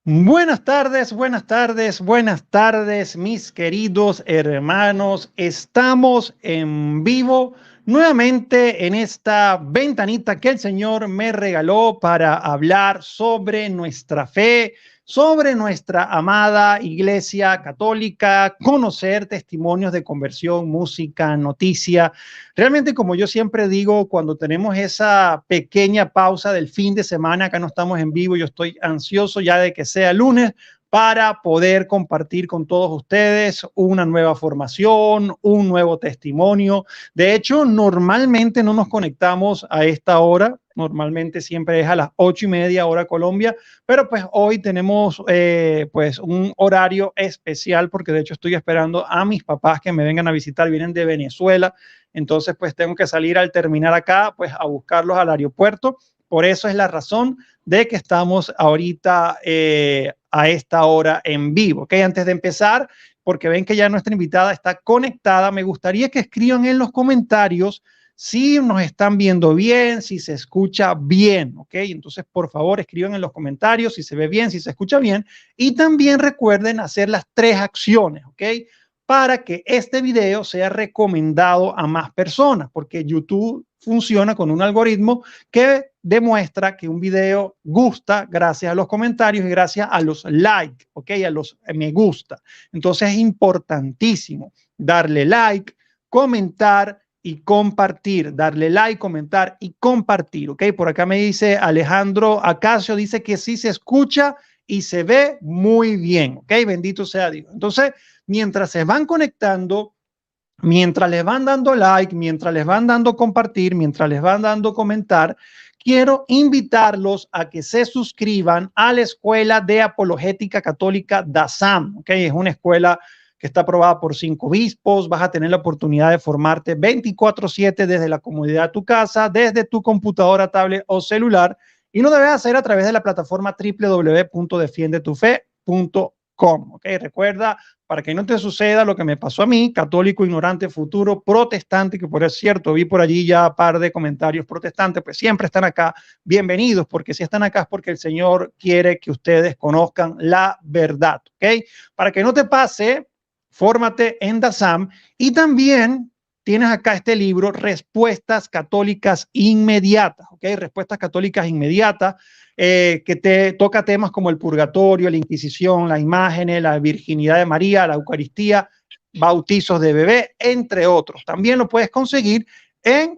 Buenas tardes, buenas tardes, buenas tardes, mis queridos hermanos. Estamos en vivo nuevamente en esta ventanita que el Señor me regaló para hablar sobre nuestra fe, sobre nuestra amada Iglesia Católica, conocer testimonios de conversión, música, noticia. Realmente, como yo siempre digo, cuando tenemos esa pequeña pausa del fin de semana, acá no estamos en vivo, yo estoy ansioso ya de que sea lunes para poder compartir con todos ustedes una nueva formación, un nuevo testimonio. De hecho, normalmente no nos conectamos a esta hora, normalmente siempre es a las 8:30 hora Colombia, pero pues hoy tenemos pues un horario especial porque de hecho estoy esperando a mis papás que me vengan a visitar, vienen de Venezuela. Entonces, pues tengo que salir al terminar acá, pues a buscarlos al aeropuerto. Por eso es la razón de que estamos ahorita a esta hora en vivo. ¿Ok? Antes de empezar, porque ven que ya nuestra invitada está conectada, me gustaría que escriban en los comentarios si nos están viendo bien, si se escucha bien. ¿Ok? Entonces, por favor, escriban en los comentarios si se ve bien, si se escucha bien. Y también recuerden hacer las 3 acciones. ¿Ok? Para que este video sea recomendado a más personas, porque YouTube funciona con un algoritmo que demuestra que un video gusta gracias a los comentarios y gracias a los likes, ¿ok? A los me gusta. Entonces es importantísimo darle like, comentar y compartir, darle like, comentar y compartir, ¿ok? Por acá me dice Alejandro Acacio, dice que sí se escucha y se ve muy bien, ¿ok? Bendito sea Dios. Entonces, mientras se van conectando, mientras les van dando like, mientras les van dando compartir, mientras les van dando comentar, quiero invitarlos a que se suscriban a la Escuela de Apologética Católica DASAM. ¿Okay? Es una escuela que está aprobada por 5 obispos. Vas a tener la oportunidad de formarte 24/7 desde la comodidad de tu casa, desde tu computadora, tablet o celular. Y lo debes hacer a través de la plataforma www.defiendetufe.com. ¿Okay? Recuerda, para que no te suceda lo que me pasó a mí, católico, ignorante, futuro, protestante, que por cierto, vi por allí ya un par de comentarios protestantes, pues siempre están acá, bienvenidos, porque si están acá es porque el Señor quiere que ustedes conozcan la verdad, ¿ok? Para que no te pase, fórmate en DASAM y también tienes acá este libro, Respuestas Católicas Inmediatas, ¿ok? Respuestas Católicas Inmediatas, que te toca temas como el purgatorio, la Inquisición, las imágenes, la virginidad de María, la Eucaristía, bautizos de bebé, entre otros. También lo puedes conseguir en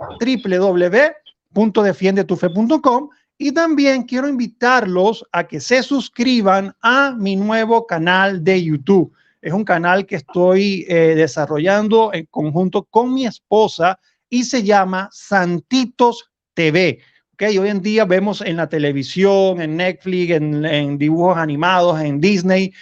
www.defiendetufe.com y también quiero invitarlos a que se suscriban a mi nuevo canal de YouTube. Es un canal que estoy desarrollando en conjunto con mi esposa y se llama Santitos TV. Okay, hoy en día vemos en la televisión, en Netflix, en dibujos animados, en Disney,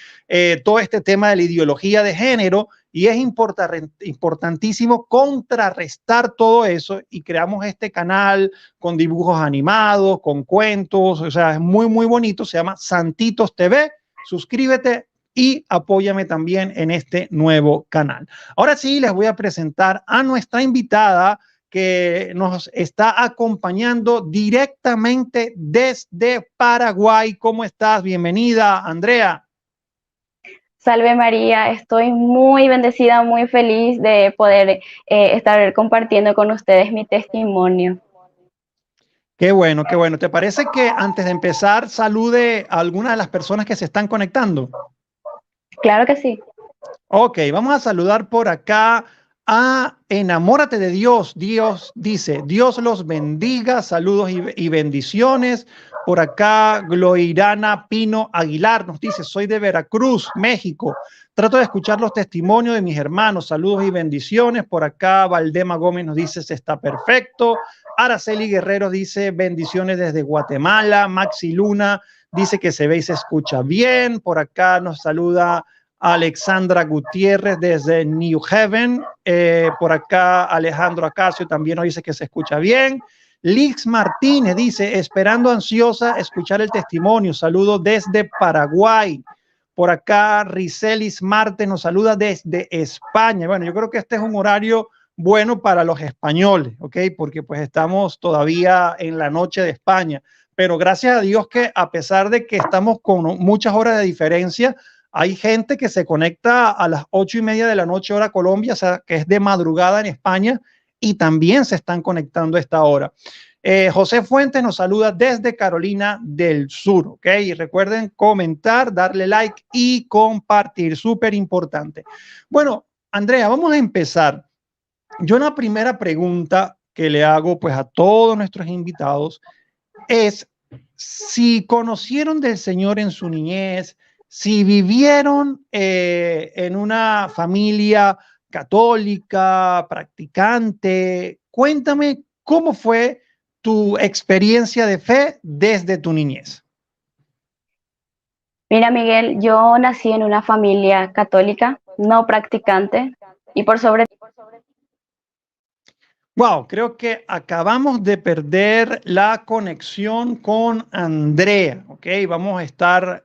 todo este tema de la ideología de género y es importantísimo contrarrestar todo eso y creamos este canal con dibujos animados, con cuentos, o sea, es muy, muy bonito, se llama Santitos TV, suscríbete y apóyame también en este nuevo canal. Ahora sí, les voy a presentar a nuestra invitada que nos está acompañando directamente desde Paraguay. ¿Cómo estás? Bienvenida, Andrea. Salve María, estoy muy bendecida, muy feliz de poder estar compartiendo con ustedes mi testimonio. Qué bueno, qué bueno. ¿Te parece que antes de empezar salude a algunas de las personas que se están conectando? Claro que sí. Ok, vamos a saludar por acá a Enamórate de Dios. Dios dice, Dios los bendiga, saludos y bendiciones. Por acá, Gloirana Pino Aguilar nos dice, soy de Veracruz, México. Trato de escuchar los testimonios de mis hermanos, saludos y bendiciones. Por acá, Valdema Gómez nos dice, se está perfecto. Araceli Guerrero dice, bendiciones desde Guatemala. Maxi Luna dice que se ve y se escucha bien. Por acá nos saluda Alexandra Gutiérrez desde New Haven. Por acá Alejandro Acacio también nos dice que se escucha bien. Lix Martínez dice, esperando ansiosa escuchar el testimonio. Saludos desde Paraguay. Por acá Ricelis Marte nos saluda desde España. Bueno, yo creo que este es un horario bueno para los españoles, ¿ok? Porque pues estamos todavía en la noche de España. pero gracias a Dios que a pesar de que estamos con muchas horas de diferencia, hay gente que se conecta a las 8:30 de la noche hora Colombia, o sea, que es de madrugada en España, y también se están conectando a esta hora. José Fuentes nos saluda desde Carolina del Sur, ¿ok? Y recuerden comentar, darle like y compartir, súper importante. Bueno, Andrea, vamos a empezar. Yo una primera pregunta que le hago pues a todos nuestros invitados es si conocieron del Señor en su niñez, si vivieron en una familia católica, practicante. Cuéntame cómo fue tu experiencia de fe desde tu niñez. Mira, Miguel, yo nací en una familia católica, no practicante, y por sobre Wow, creo que acabamos de perder la conexión con Andrea. Ok, vamos a estar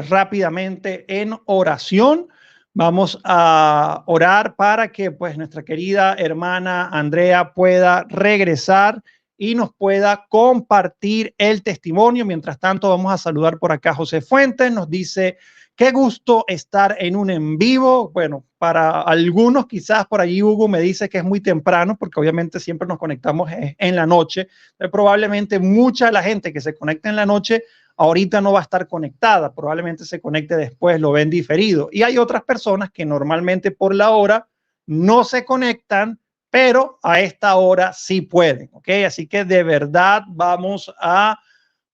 rápidamente en oración. Vamos a orar para que pues nuestra querida hermana Andrea pueda regresar y nos pueda compartir el testimonio. Mientras tanto, vamos a saludar por acá a José Fuentes. Nos dice: qué gusto estar en un en vivo. Bueno, para algunos quizás por allí Hugo me dice que es muy temprano porque obviamente siempre nos conectamos en la noche. Probablemente mucha de la gente que se conecta en la noche ahorita no va a estar conectada, probablemente se conecte después, lo ven diferido. Y hay otras personas que normalmente por la hora no se conectan, pero a esta hora sí pueden, ¿ok? Así que de verdad vamos a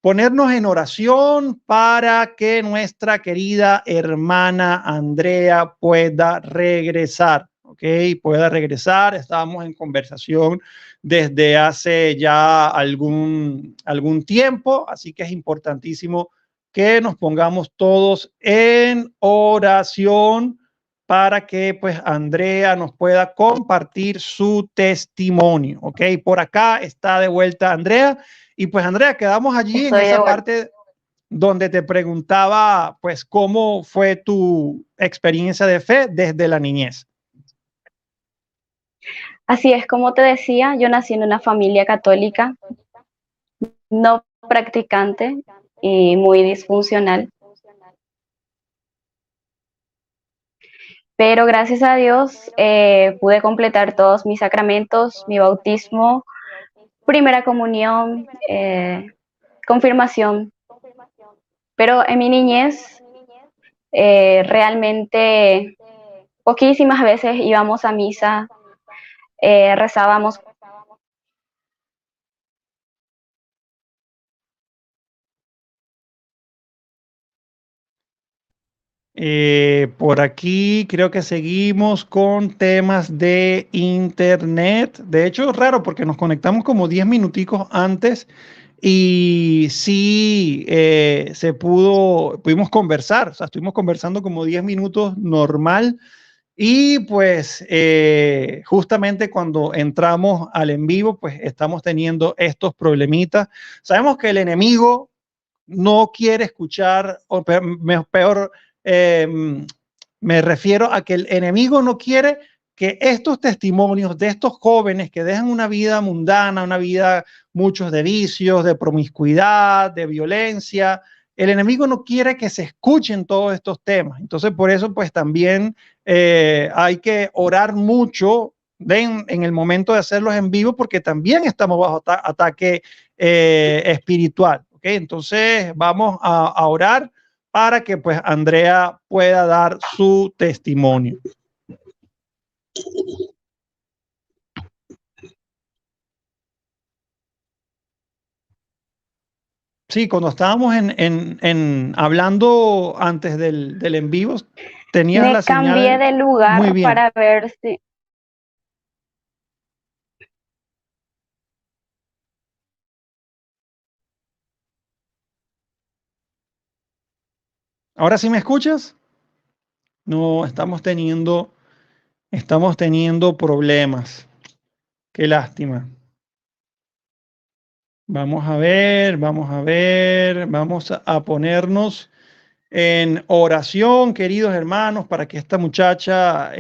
ponernos en oración para que nuestra querida hermana Andrea pueda regresar, ¿ok? Pueda regresar. Estábamos en conversación desde hace ya algún tiempo, así que es importantísimo que nos pongamos todos en oración para que pues Andrea nos pueda compartir su testimonio, ¿ok? Por acá está de vuelta Andrea. Y pues Andrea, quedamos allí en estoy de esa vuelta. parte donde te preguntaba pues cómo fue tu experiencia de fe desde la niñez. Así es, como te decía, yo nací en una familia católica, no practicante y muy disfuncional, pero gracias a Dios pude completar todos mis sacramentos, mi bautismo, primera comunión, confirmación. Pero en mi niñez realmente poquísimas veces íbamos a misa, rezábamos. Por aquí creo que seguimos con temas de internet. De hecho, es raro porque nos conectamos como 10 minuticos antes y sí pudimos conversar. O sea, estuvimos conversando como 10 minutos normal. Y pues justamente cuando entramos al en vivo, pues estamos teniendo estos problemitas. Sabemos que el enemigo no quiere escuchar, o peor, eh, me refiero a que el enemigo no quiere que estos testimonios de estos jóvenes que dejan una vida mundana, una vida muchos de vicios, de promiscuidad, de violencia, el enemigo no quiere que se escuchen todos estos temas. Entonces, por eso, pues también hay que orar mucho en el momento de hacerlos en vivo, porque también estamos bajo ataque espiritual. ¿Okay? Entonces, vamos a orar para que pues Andrea pueda dar su testimonio. Sí, cuando estábamos hablando antes del en vivo, tenías Me la cambié señal de muy lugar bien. para ver si... ¿Ahora sí me escuchas? No, estamos teniendo problemas. Qué lástima. Vamos a ver, vamos a ponernos en oración, queridos hermanos, para que esta muchacha,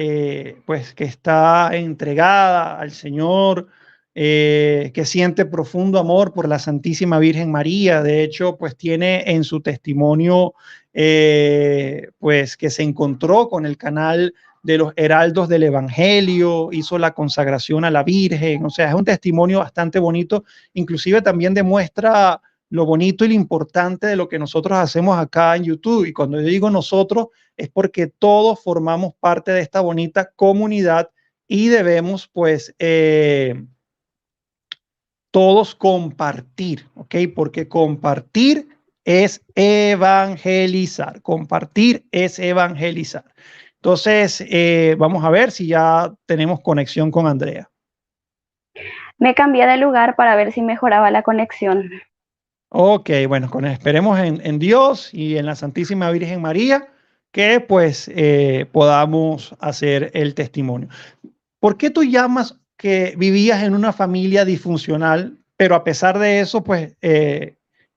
pues que está entregada al Señor, que siente profundo amor por la Santísima Virgen María. De hecho, pues tiene en su testimonio, pues que se encontró con el canal de los Heraldos del Evangelio, hizo la consagración a la Virgen, o sea, es un testimonio bastante bonito, inclusive también demuestra lo bonito y lo importante de lo que nosotros hacemos acá en YouTube. Y cuando yo digo nosotros, es porque todos formamos parte de esta bonita comunidad y debemos, pues, todos compartir, ¿ok? Porque compartir es evangelizar, compartir es evangelizar. Entonces, vamos a ver si ya tenemos conexión con Andrea. Me cambié de lugar para ver si mejoraba la conexión. Ok, bueno, esperemos en Dios y en la Santísima Virgen María que pues podamos hacer el testimonio. ¿Por qué tú llamas que vivías en una familia disfuncional, pero a pesar de eso, pues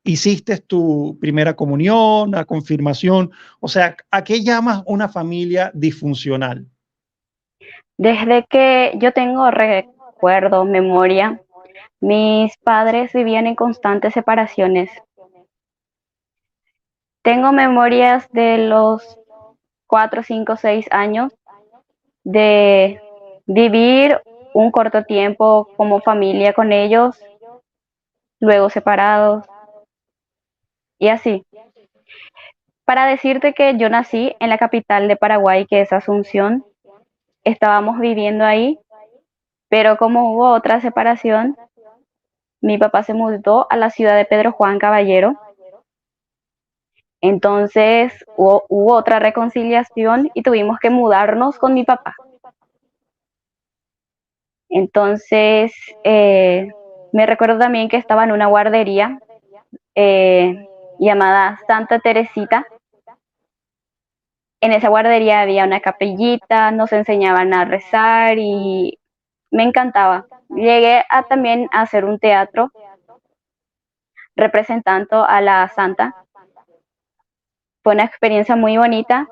hiciste tu primera comunión, la confirmación? O sea, ¿a qué llamas una familia disfuncional? Desde que yo tengo recuerdo, memoria, mis padres vivían en constantes separaciones. Tengo memorias de los 4, 5, 6 años de vivir un corto tiempo como familia con ellos, luego separados y así. Para decirte que yo nací en la capital de Paraguay, que es Asunción, estábamos viviendo ahí, pero como hubo otra separación, mi papá se mudó a la ciudad de Pedro Juan Caballero. Entonces hubo otra reconciliación y tuvimos que mudarnos con mi papá. Entonces, me recuerdo también que estaba en una guardería llamada Santa Teresita. En esa guardería había una capillita, nos enseñaban a rezar y me encantaba. Llegué a también a hacer un teatro representando a la Santa. Fue una experiencia muy bonita,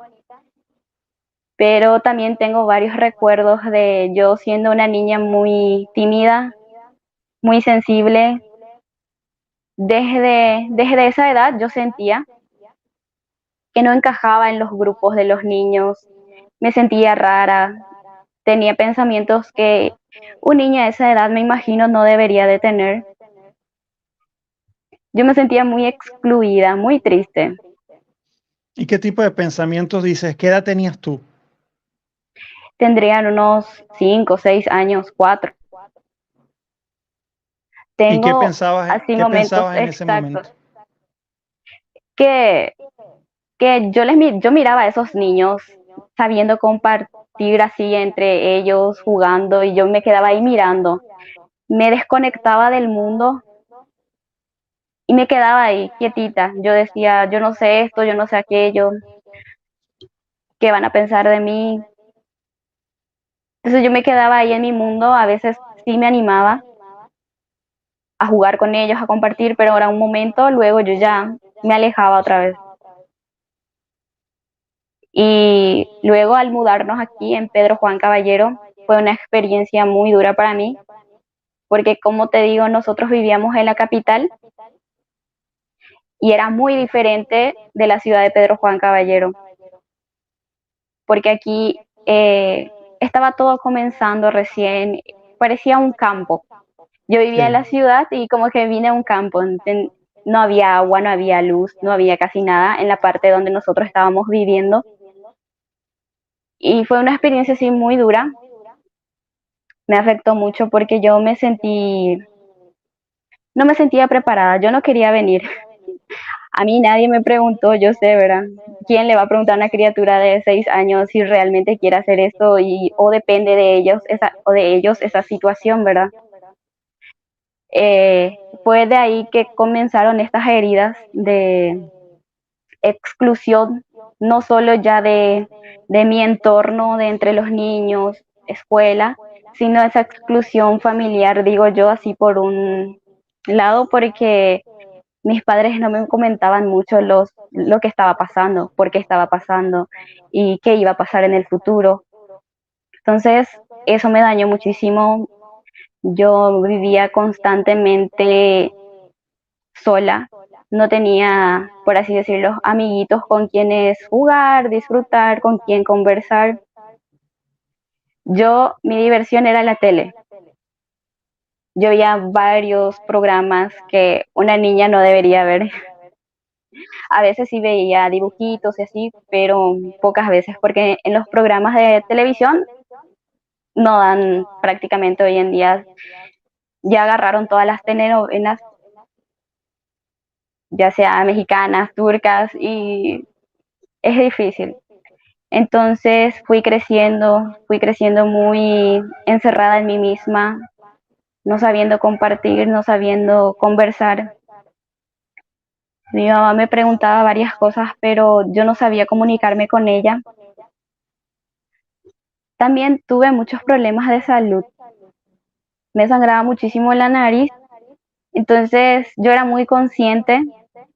pero también tengo varios recuerdos de yo siendo una niña muy tímida, muy sensible. Desde esa edad yo sentía que no encajaba en los grupos de los niños, me sentía rara, tenía pensamientos que un niño a esa edad, me imagino, no debería de tener. Yo me sentía muy excluida, muy triste. ¿Y qué tipo de pensamientos dices? ¿Qué edad tenías tú? Tendrían unos 5, 6 años, 4. ¿Y Tengo así qué momentos pensabas en ese exactos momento? que, que yo miraba a esos niños sabiendo compartir así entre ellos, jugando, y yo me quedaba ahí mirando. Me desconectaba del mundo y me quedaba ahí quietita. Yo decía, yo no sé esto, yo no sé aquello, ¿qué van a pensar de mí? Entonces yo me quedaba ahí en mi mundo, a veces sí me animaba a jugar con ellos, a compartir, pero era un momento, luego yo ya me alejaba otra vez. Y luego al mudarnos aquí en Pedro Juan Caballero, fue una experiencia muy dura para mí, porque como te digo, nosotros vivíamos en la capital y era muy diferente de la ciudad de Pedro Juan Caballero, porque aquí estaba todo comenzando recién, parecía un campo. Yo vivía en Sí. la ciudad y como que vine a un campo, no había agua, no había luz, no había casi nada en la parte donde nosotros estábamos viviendo. Y fue una experiencia así muy dura, me afectó mucho porque yo no me sentía preparada, yo no quería venir. A mí nadie me preguntó, yo sé, ¿verdad? ¿Quién le va a preguntar a una criatura de 6 años si realmente quiere hacer esto o depende de ellos o de ellos esa situación, ¿verdad? Fue de ahí que comenzaron estas heridas de exclusión, no solo ya de mi entorno, de entre los niños, escuela, sino esa exclusión familiar, digo yo, así por un lado, porque mis padres no me comentaban mucho lo que estaba pasando, por qué estaba pasando y qué iba a pasar en el futuro. Entonces, eso me dañó muchísimo. Yo vivía constantemente sola, no tenía, por así decirlo, amiguitos con quienes jugar, disfrutar, con quien conversar. Mi diversión era la tele. Yo veía varios programas que una niña no debería ver. A veces sí veía dibujitos y así, pero pocas veces, porque en los programas de televisión no dan prácticamente hoy en día. Ya agarraron todas las telenovelas, ya sea mexicanas, turcas, y es difícil. Entonces fui creciendo muy encerrada en mí misma, no sabiendo compartir, no sabiendo conversar. Mi mamá me preguntaba varias cosas, pero yo no sabía comunicarme con ella. También tuve muchos problemas de salud. Me sangraba muchísimo la nariz, entonces yo era muy consciente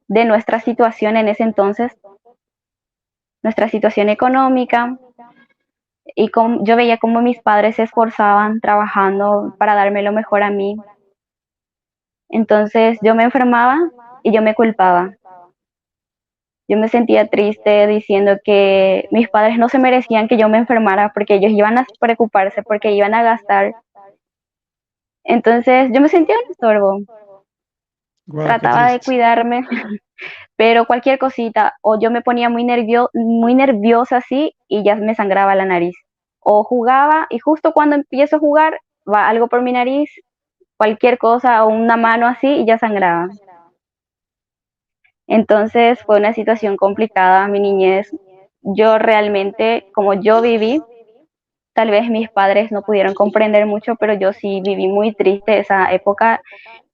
de nuestra situación en ese entonces, nuestra situación económica, y yo veía cómo mis padres se esforzaban trabajando para darme lo mejor a mí. Entonces yo me enfermaba y yo me culpaba. Yo me sentía triste diciendo que mis padres no se merecían que yo me enfermara porque ellos iban a preocuparse, porque iban a gastar. Entonces yo me sentía un estorbo. Wow, qué Trataba de triste. cuidarme, pero cualquier cosita, o yo me ponía muy nerviosa así y ya me sangraba la nariz. O jugaba y justo cuando empiezo a jugar va algo por mi nariz, cualquier cosa o una mano así y ya sangraba. Entonces fue una situación complicada mi niñez. Yo realmente, como yo viví, tal vez mis padres no pudieron comprender mucho, pero yo sí viví muy triste esa época.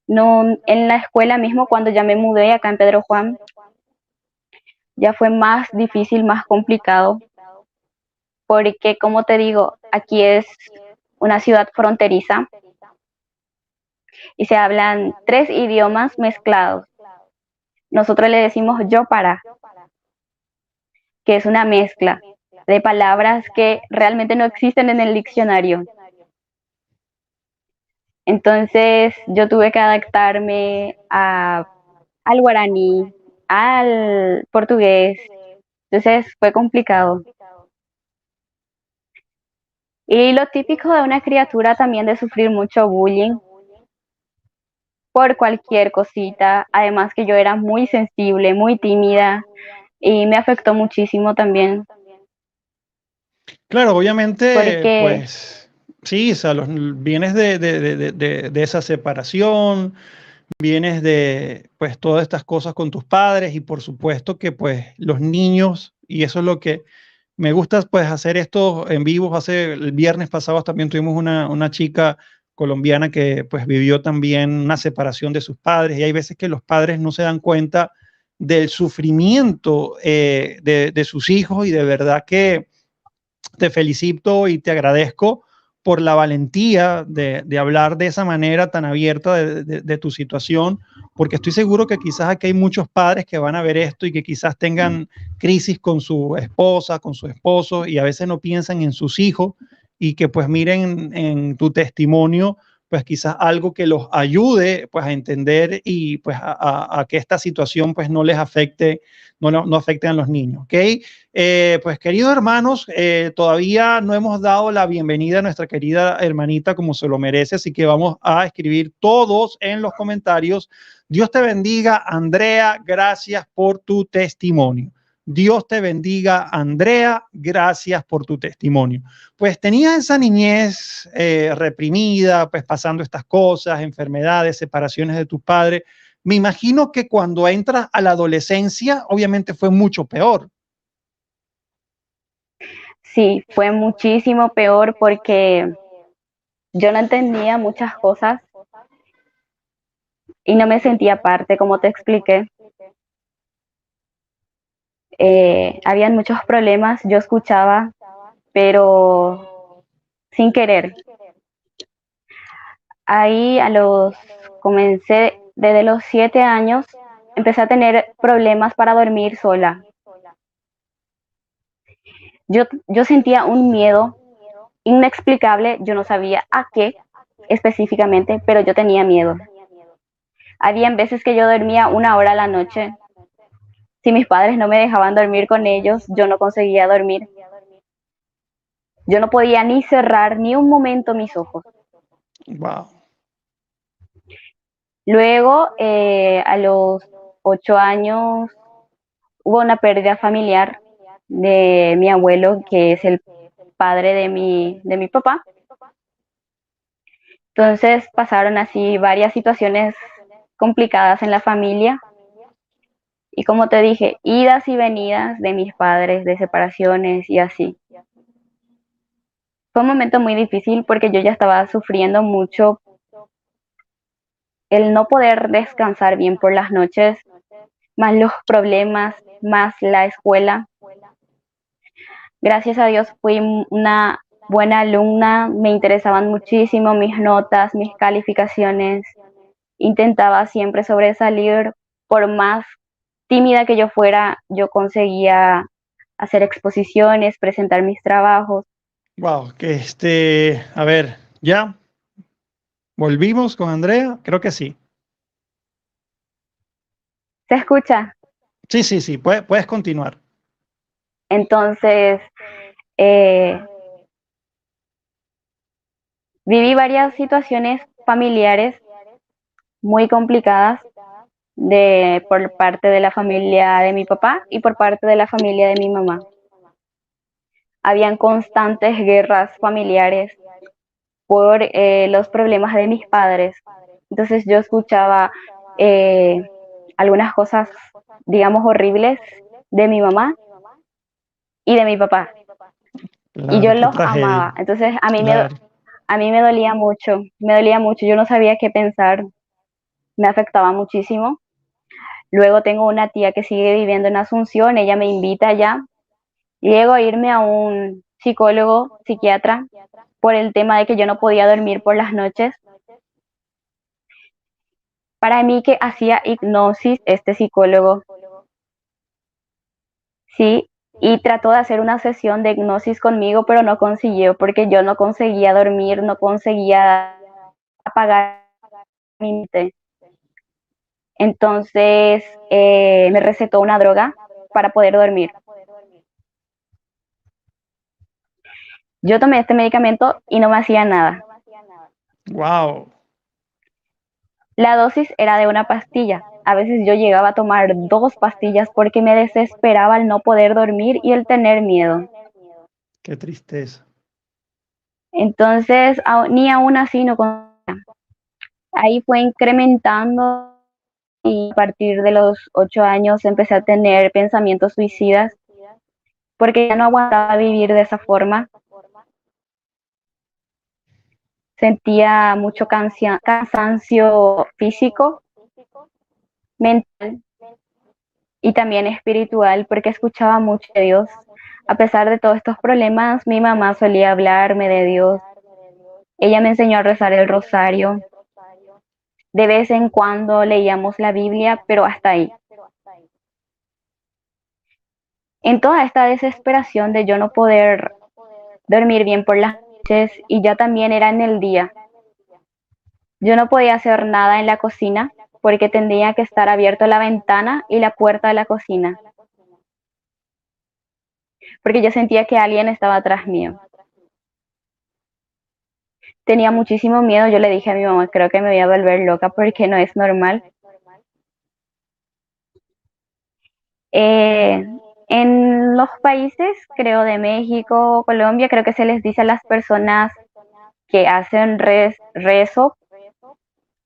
No, en la escuela mismo, cuando ya me mudé acá en Pedro Juan, ya fue más difícil, más complicado, porque como te digo, aquí es una ciudad fronteriza y se hablan tres idiomas mezclados. Nosotros le decimos yo para, que es una mezcla de palabras que realmente no existen en el diccionario. Entonces yo tuve que adaptarme al guaraní, al portugués. Entonces fue complicado. Y lo típico de una criatura también de sufrir mucho bullying por cualquier cosita. Además que yo era muy sensible, muy tímida y me afectó muchísimo también Claro, obviamente, porque pues sí, o sea, vienes de esa separación, vienes de pues todas estas cosas con tus padres y por supuesto que pues los niños, y eso es lo que me gusta pues hacer esto en vivo. Hace el viernes pasado también tuvimos una chica colombiana que pues vivió también una separación de sus padres y hay veces que los padres no se dan cuenta del sufrimiento de sus hijos y de verdad que te felicito y te agradezco por la valentía de hablar de esa manera tan abierta de tu situación, porque estoy seguro que quizás aquí hay muchos padres que van a ver esto y que quizás tengan crisis con su esposa, con su esposo, y a veces no piensan en sus hijos y que pues miren en tu testimonio pues quizás algo que los ayude pues a entender y pues a que esta situación pues no les afecte, no afecten a los niños, ¿ok? Pues queridos hermanos, todavía no hemos dado la bienvenida a nuestra querida hermanita como se lo merece, así que vamos a escribir todos en los comentarios. Dios te bendiga, Andrea, gracias por tu testimonio. Dios te bendiga, Andrea, gracias por tu testimonio. Pues tenía esa niñez reprimida, pues pasando estas cosas, enfermedades, separaciones de tus padres. Me imagino que cuando entras a la adolescencia, obviamente fue mucho peor. sí, fue muchísimo peor porque yo no entendía muchas cosas y no me sentía parte, como te expliqué. Habían muchos problemas, yo escuchaba, pero sin querer. Ahí comencé desde los 7 años, empecé a tener problemas para dormir sola. Yo sentía un miedo inexplicable, yo no sabía a qué, específicamente, pero yo tenía miedo. Habían veces que yo dormía 1 hora a la noche. Si mis padres no me dejaban dormir con ellos, yo no conseguía dormir. Yo no podía ni cerrar ni un momento mis ojos. Wow. Luego, a los 8 años, hubo una pérdida familiar de mi abuelo, que es el padre de mi papá. Entonces pasaron así varias situaciones complicadas en la familia. Y como te dije, idas y venidas de mis padres, de separaciones y así. Fue un momento muy difícil porque yo ya estaba sufriendo mucho el no poder descansar bien por las noches, más los problemas, más la escuela. Gracias a Dios fui una buena alumna, me interesaban muchísimo mis notas, mis calificaciones. Intentaba siempre sobresalir, por más tímida que yo fuera, yo conseguía hacer exposiciones, presentar mis trabajos. Wow, a ver, ¿ya volvimos con Andrea? Creo que sí. ¿Se escucha? Sí, sí, sí, puedes continuar. Entonces, eh, viví varias situaciones familiares muy complicadas por parte de la familia de mi papá y por parte de la familia de mi mamá. Habían constantes guerras familiares por los problemas de mis padres. Entonces yo escuchaba eh, algunas cosas, digamos, horribles de mi mamá y de mi papá. Y yo Claro, qué los tragedia. amaba. Entonces Claro. a mí me dolía mucho. Yo no sabía qué pensar, me afectaba muchísimo. Luego tengo una tía que sigue viviendo en Asunción, ella me invita allá. Llego a irme a un psicólogo, psiquiatra, por el tema de que yo no podía dormir por las noches. Para mí que hacía hipnosis este psicólogo, sí, y trató de hacer una sesión de hipnosis conmigo, pero no consiguió porque yo no conseguía dormir, no conseguía apagar mi mente. Entonces me recetó una droga para poder dormir. Yo tomé este medicamento y no me hacía nada. Wow. La dosis era de una pastilla. A veces yo llegaba a tomar 2 pastillas porque me desesperaba el no poder dormir y el tener miedo. Qué tristeza. Entonces, ni aún así no conseguía. Ahí fue incrementando y a partir de los 8 años empecé a tener pensamientos suicidas porque ya no aguantaba vivir de esa forma. Sentía mucho cansancio físico, mental y también espiritual porque escuchaba mucho de Dios. A pesar de todos estos problemas, mi mamá solía hablarme de Dios. Ella me enseñó a rezar el rosario. De vez en cuando leíamos la Biblia, pero hasta ahí. En toda esta desesperación de yo no poder dormir bien por las noches y ya también era en el día. Yo no podía hacer nada en la cocina porque tendría que estar abierta la ventana y la puerta de la cocina, porque yo sentía que alguien estaba atrás mío. Tenía muchísimo miedo, yo le dije a mi mamá, creo que me voy a volver loca porque no es normal. Eh, en los países, creo de México, Colombia, creo que se les dice a las personas que hacen rezo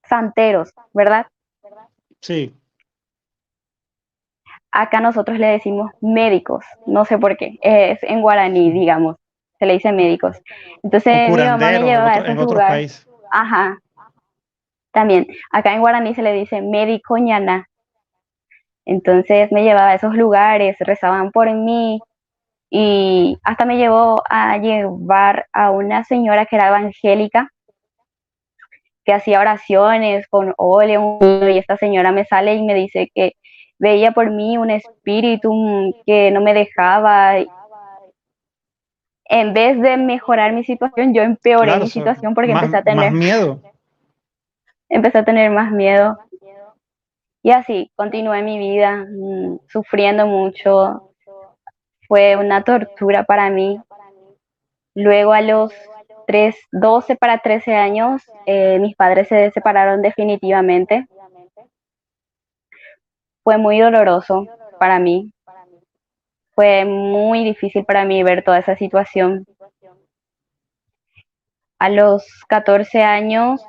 santeros, ¿verdad? Sí. Acá nosotros le decimos médicos, no sé por qué, es en guaraní, digamos, se le dice médicos. O Entonces mi mamá me curanderos llevaba a en esos otros lugares, países. ajá, también, acá en guaraní se le dice médico ñaná. Entonces me llevaba a esos lugares, rezaban por mí y hasta me llevó a llevar a una señora que era evangélica, que hacía oraciones con óleo y esta señora me sale y me dice que veía por mí un espíritu que no me dejaba. en vez de mejorar mi situación, yo empeoré Claro, mi situación porque más miedo. empecé a tener más miedo. Y así, continué mi vida sufriendo mucho. Fue una tortura para mí. Luego a los 12 para 13 años, mis padres se separaron definitivamente. Fue muy doloroso para mí. Fue muy difícil para mí ver toda esa situación. A los 14 años,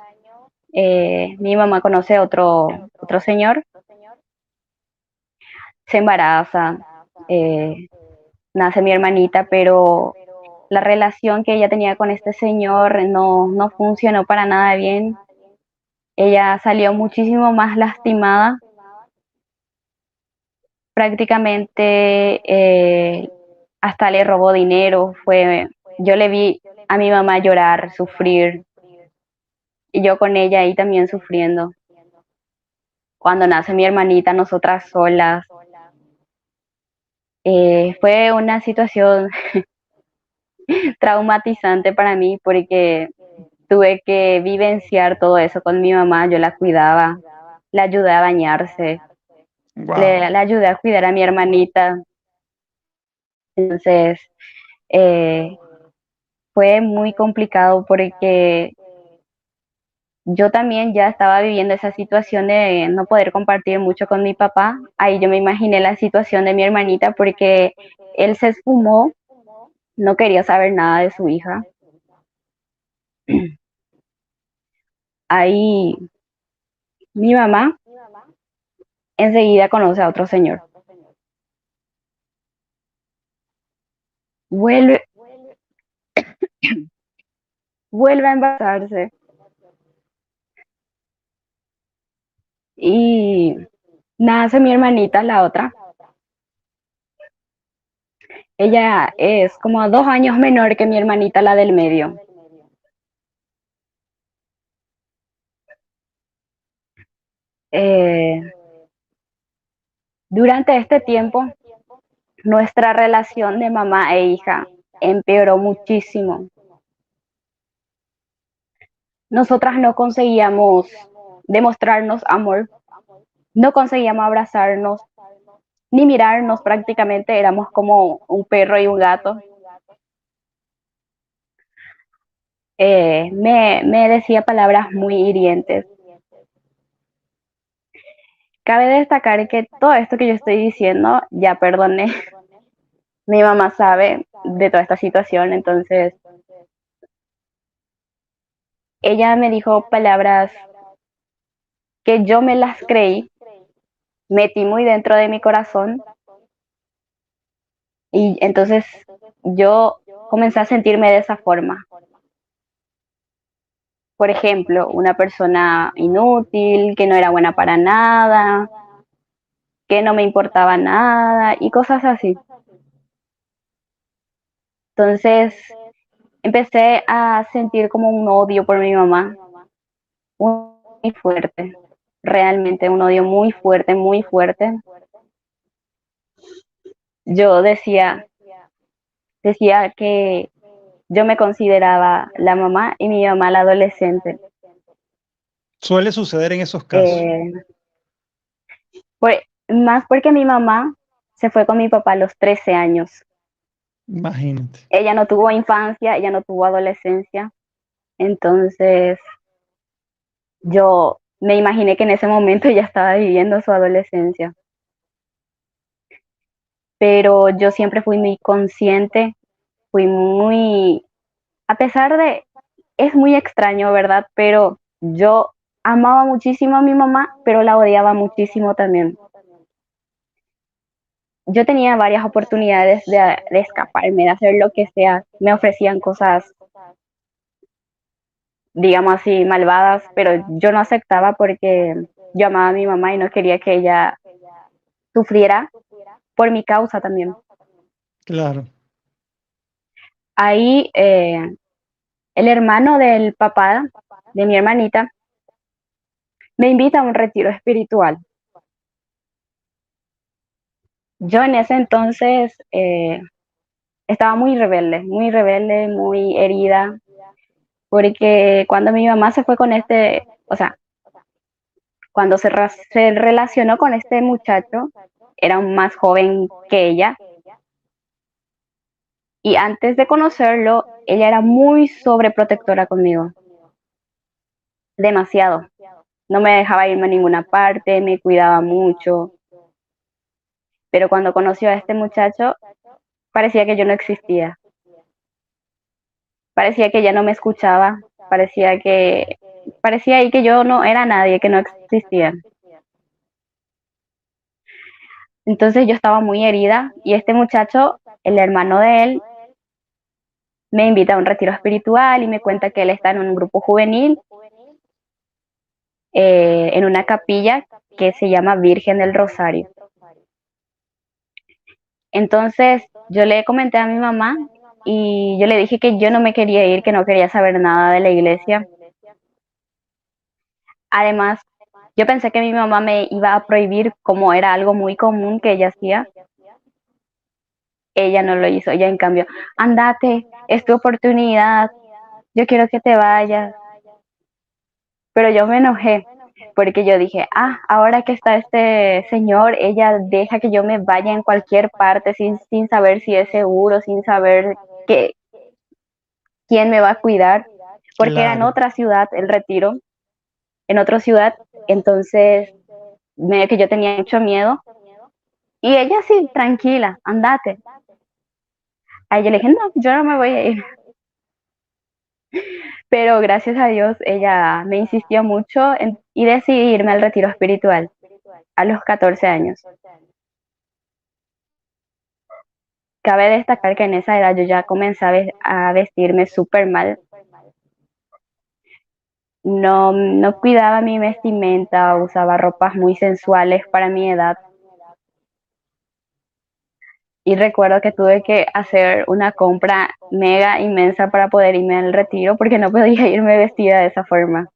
mi mamá conoce a otro señor, se embaraza, eh, nace mi hermanita, pero la relación que ella tenía con este señor no funcionó para nada bien. Ella salió muchísimo más lastimada. Prácticamente hasta le robó dinero. Yo le vi a mi mamá llorar, sufrir, y yo con ella ahí también sufriendo. Cuando nace mi hermanita, nosotras solas. Fue una situación traumatizante para mí porque tuve que vivenciar todo eso con mi mamá. Yo la cuidaba, la ayudé a bañarse, Wow. le ayudé a cuidar a mi hermanita. Entonces, eh, fue muy complicado porque yo también ya estaba viviendo esa situación de no poder compartir mucho con mi papá. Ahí yo me imaginé la situación de mi hermanita porque él se esfumó, no quería saber nada de su hija. Ahí mi mamá enseguida conoce a otro señor. Vuelve, vuelve a embarazarse y nace mi hermanita, la otra. Ella es como 2 años menor que mi hermanita, la del medio. Eh, durante este tiempo, nuestra relación de mamá e hija empeoró muchísimo. Nosotras no conseguíamos demostrarnos amor, no conseguíamos abrazarnos, ni mirarnos prácticamente, éramos como un perro y un gato. Me decía palabras muy hirientes. Cabe destacar que todo esto que yo estoy diciendo, ya perdoné. Mi mamá sabe de toda esta situación, entonces ella me dijo palabras que yo me las creí, metí muy dentro de mi corazón y entonces yo comencé a sentirme de esa forma. Por ejemplo, una persona inútil, que no era buena para nada, que no me importaba nada y cosas así. Entonces empecé a sentir como un odio por mi mamá, muy fuerte, realmente un odio muy fuerte, muy fuerte. Yo decía que yo me consideraba la mamá y mi mamá la adolescente. Suele suceder en esos casos. Eh, Más porque mi mamá se fue con mi papá a los 13 años. Imagínate. Ella no tuvo infancia, ella no tuvo adolescencia. Entonces yo me imaginé que en ese momento ella estaba viviendo su adolescencia. Pero yo siempre fui muy consciente, fui muy, a pesar de, es muy extraño, ¿verdad? Pero yo amaba muchísimo a mi mamá, pero la odiaba muchísimo también. Yo tenía varias oportunidades de escaparme, de hacer lo que sea. Me ofrecían cosas, digamos así, malvadas, pero yo no aceptaba porque yo amaba a mi mamá y no quería que ella sufriera por mi causa también. Claro. Ahí el hermano del papá de mi hermanita me invita a un retiro espiritual. Yo en ese entonces estaba muy rebelde, muy herida, porque cuando mi mamá se fue con o sea, cuando se relacionó con este muchacho, era más joven que ella, y antes de conocerlo, ella era muy sobreprotectora conmigo, demasiado. No me dejaba irme a ninguna parte, me cuidaba mucho, pero cuando conoció a este muchacho, parecía que yo no existía, parecía que ella no me escuchaba, parecía ahí que yo no era nadie, que no existía. Entonces yo estaba muy herida y este muchacho, el hermano de él, me invita a un retiro espiritual y me cuenta que él está en un grupo juvenil, en una capilla que se llama Virgen del Rosario. Entonces yo le comenté a mi mamá y yo le dije que yo no me quería ir, que no quería saber nada de la iglesia. Además, yo pensé que mi mamá me iba a prohibir, como era algo muy común que ella hacía. Ella no lo hizo, ella en cambio, andate, es tu oportunidad, yo quiero que te vayas. Pero yo me enojé porque yo dije, ahora que está este señor, ella deja que yo me vaya en cualquier parte sin saber si es seguro, sin saber que, quién me va a cuidar, porque era en Claro. otra ciudad el retiro, en otra ciudad, entonces medio que yo tenía mucho miedo. Y ella sí, tranquila, andate. A ella le dije, no, yo no me voy a ir. Pero gracias a Dios ella me insistió mucho y decidí irme al retiro espiritual a los 14 años. Cabe destacar que en esa edad yo ya comencé a vestirme súper mal. No, no cuidaba mi vestimenta, usaba ropas muy sensuales para mi edad. Y recuerdo que tuve que hacer una compra mega inmensa para poder irme al retiro porque no podía irme vestida de esa forma.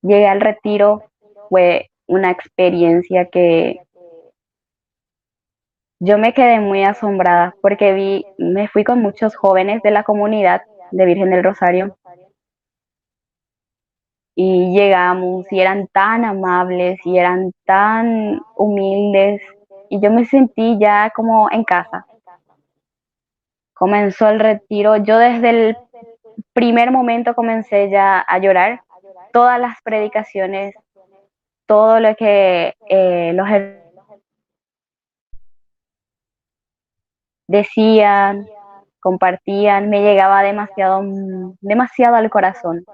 Llegué al retiro, fue una experiencia que yo me quedé muy asombrada porque me fui con muchos jóvenes de la comunidad de Virgen del Rosario y llegamos y eran tan amables y eran tan humildes y yo me sentí ya como en casa. Comenzó el retiro, yo desde el primer momento comencé ya a llorar, todas las predicaciones, todo lo que los decían, compartían, me llegaba demasiado, demasiado al corazón.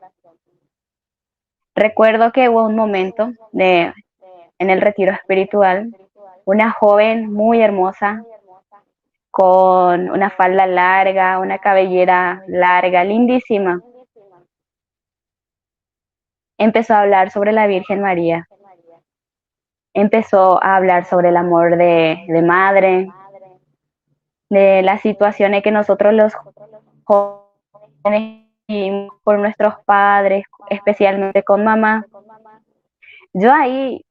Recuerdo que hubo un momento en el retiro espiritual, una joven muy hermosa, con una falda larga, una cabellera larga, lindísima, empezó a hablar sobre la Virgen María, empezó a hablar sobre el amor de madre, de las situaciones que nosotros los jóvenes vivimos por nuestros padres, especialmente con mamá. Yo ahí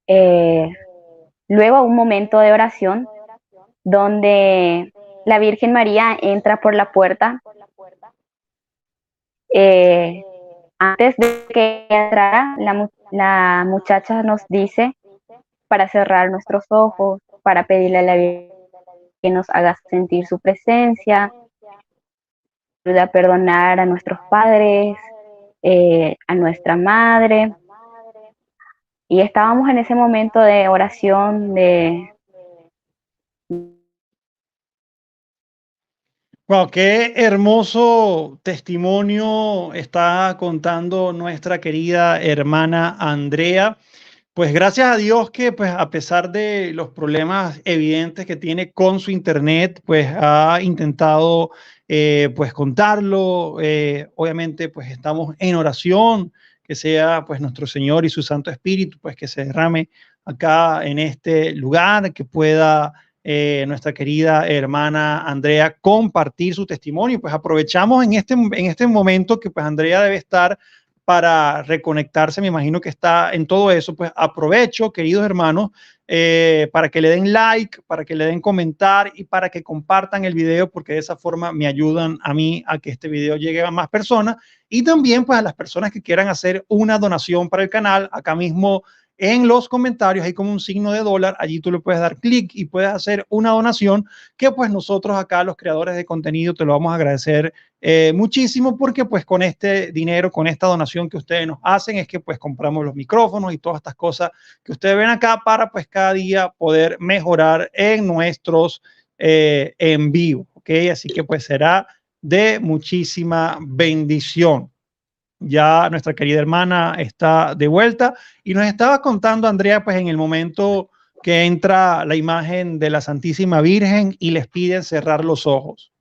eh, luego un momento de oración donde la Virgen María entra por la puerta. Eh, Antes de que entrara, la muchacha nos dice para cerrar nuestros ojos, para pedirle a la Virgen que nos haga sentir su presencia, ayuda a perdonar a nuestros padres, a nuestra madre. Y estábamos en ese momento de oración, Wow, qué hermoso testimonio está contando nuestra querida hermana Andrea. Pues gracias a Dios que pues a pesar de los problemas evidentes que tiene con su internet, pues ha intentado pues contarlo. Obviamente pues estamos en oración, que sea pues nuestro Señor y su Santo Espíritu pues que se derrame acá en este lugar, que pueda nuestra querida hermana Andrea compartir su testimonio. Pues aprovechamos en este momento que pues Andrea debe estar para reconectarse, me imagino que está en todo eso. Pues aprovecho, queridos hermanos, para que le den like, para que le den comentar y para que compartan el video, porque de esa forma me ayudan a mí a que este video llegue a más personas, y también pues a las personas que quieran hacer una donación para el canal. Acá mismo en los comentarios hay como un signo de dólar, allí tú le puedes dar clic y puedes hacer una donación que pues nosotros acá, los creadores de contenido, te lo vamos a agradecer muchísimo, porque pues con este dinero, con esta donación que ustedes nos hacen, es que pues compramos los micrófonos y todas estas cosas que ustedes ven acá, para pues cada día poder mejorar en nuestros en vivo, ¿ok? Así que pues será de muchísima bendición. Ya nuestra querida hermana está de vuelta y nos estaba contando, Andrea, pues en el momento que entra la imagen de la Santísima Virgen y les piden cerrar los ojos.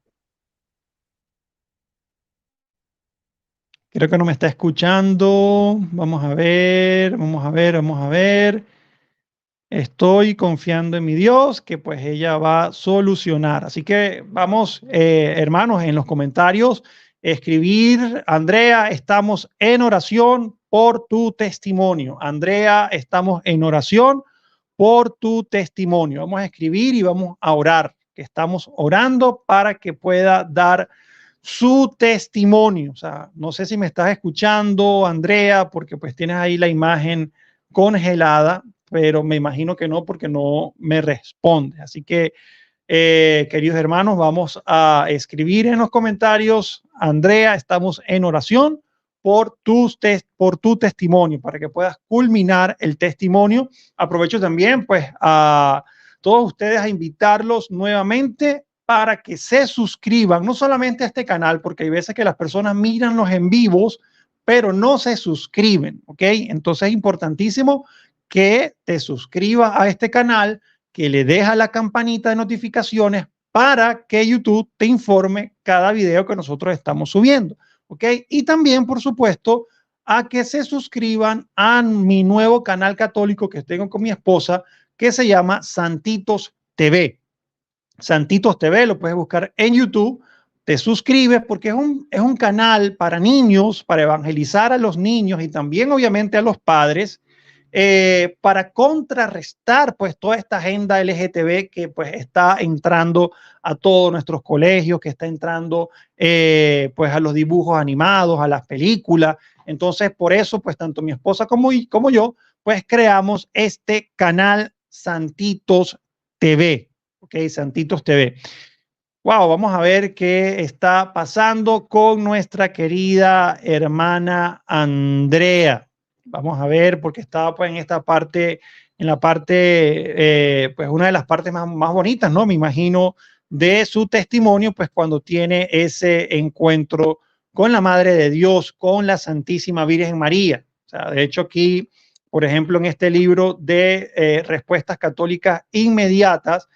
Creo que no me está escuchando. Vamos a ver, vamos a ver, vamos a ver. Estoy confiando en mi Dios, que pues ella va a solucionar. Así que vamos, hermanos, en los comentarios, escribir: Andrea, estamos en oración por tu testimonio. Andrea, estamos en oración por tu testimonio. Vamos a escribir y vamos a orar, que estamos orando para que pueda dar su testimonio. O sea, no sé si me estás escuchando, Andrea, porque pues tienes ahí la imagen congelada, pero me imagino que no, porque no me responde. Así que, queridos hermanos, vamos a escribir en los comentarios: Andrea, estamos en oración por tu testimonio, para que puedas culminar el testimonio. Aprovecho también, pues, a todos ustedes a invitarlos nuevamente para que se suscriban, no solamente a este canal, porque hay veces que las personas miran los en vivos, pero no se suscriben, ¿ok? Entonces es importantísimo que te suscribas a este canal, que le dejas la campanita de notificaciones para que YouTube te informe cada video que nosotros estamos subiendo, ¿ok? Y también, por supuesto, a que se suscriban a mi nuevo canal católico que tengo con mi esposa, que se llama Santitos TV. Santitos TV, lo puedes buscar en YouTube, te suscribes, porque es un canal para niños, para evangelizar a los niños y también obviamente a los padres, para contrarrestar pues toda esta agenda LGTB que pues está entrando a todos nuestros colegios, que está entrando pues a los dibujos animados, a las películas. Entonces por eso pues tanto mi esposa como yo pues creamos este canal Santitos TV. Ok, Santitos TV. Wow, vamos a ver qué está pasando con nuestra querida hermana Andrea. Vamos a ver, porque estaba pues en esta parte, en la parte, pues una de las partes más bonitas, ¿no? Me imagino, de su testimonio, pues cuando tiene ese encuentro con la Madre de Dios, con la Santísima Virgen María. O sea, de hecho aquí, por ejemplo, en este libro de Respuestas Católicas Inmediatas,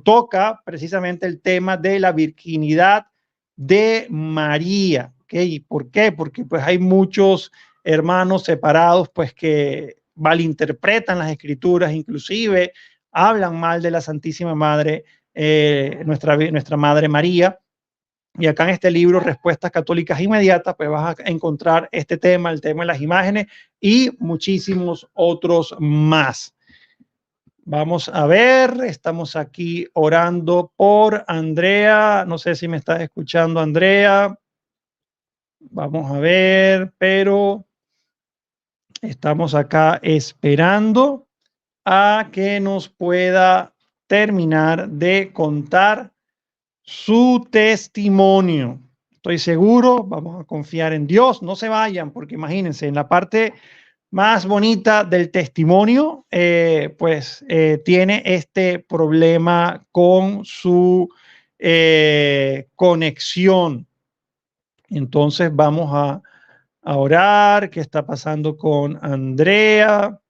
toca precisamente el tema de la virginidad de María. ¿Okay? ¿Por qué? Porque pues hay muchos hermanos separados pues que malinterpretan las escrituras, inclusive hablan mal de la Santísima Madre, nuestra Madre María. Y acá en este libro, Respuestas Católicas Inmediatas, pues vas a encontrar este tema, el tema de las imágenes y muchísimos otros más. Vamos a ver, estamos aquí orando por Andrea. No sé si me estás escuchando, Andrea. Vamos a ver, pero estamos acá esperando a que nos pueda terminar de contar su testimonio. Estoy seguro, vamos a confiar en Dios. No se vayan, porque imagínense, en la parte más bonita del testimonio, tiene este problema con su conexión. Entonces vamos a orar. ¿Qué está pasando con Andrea?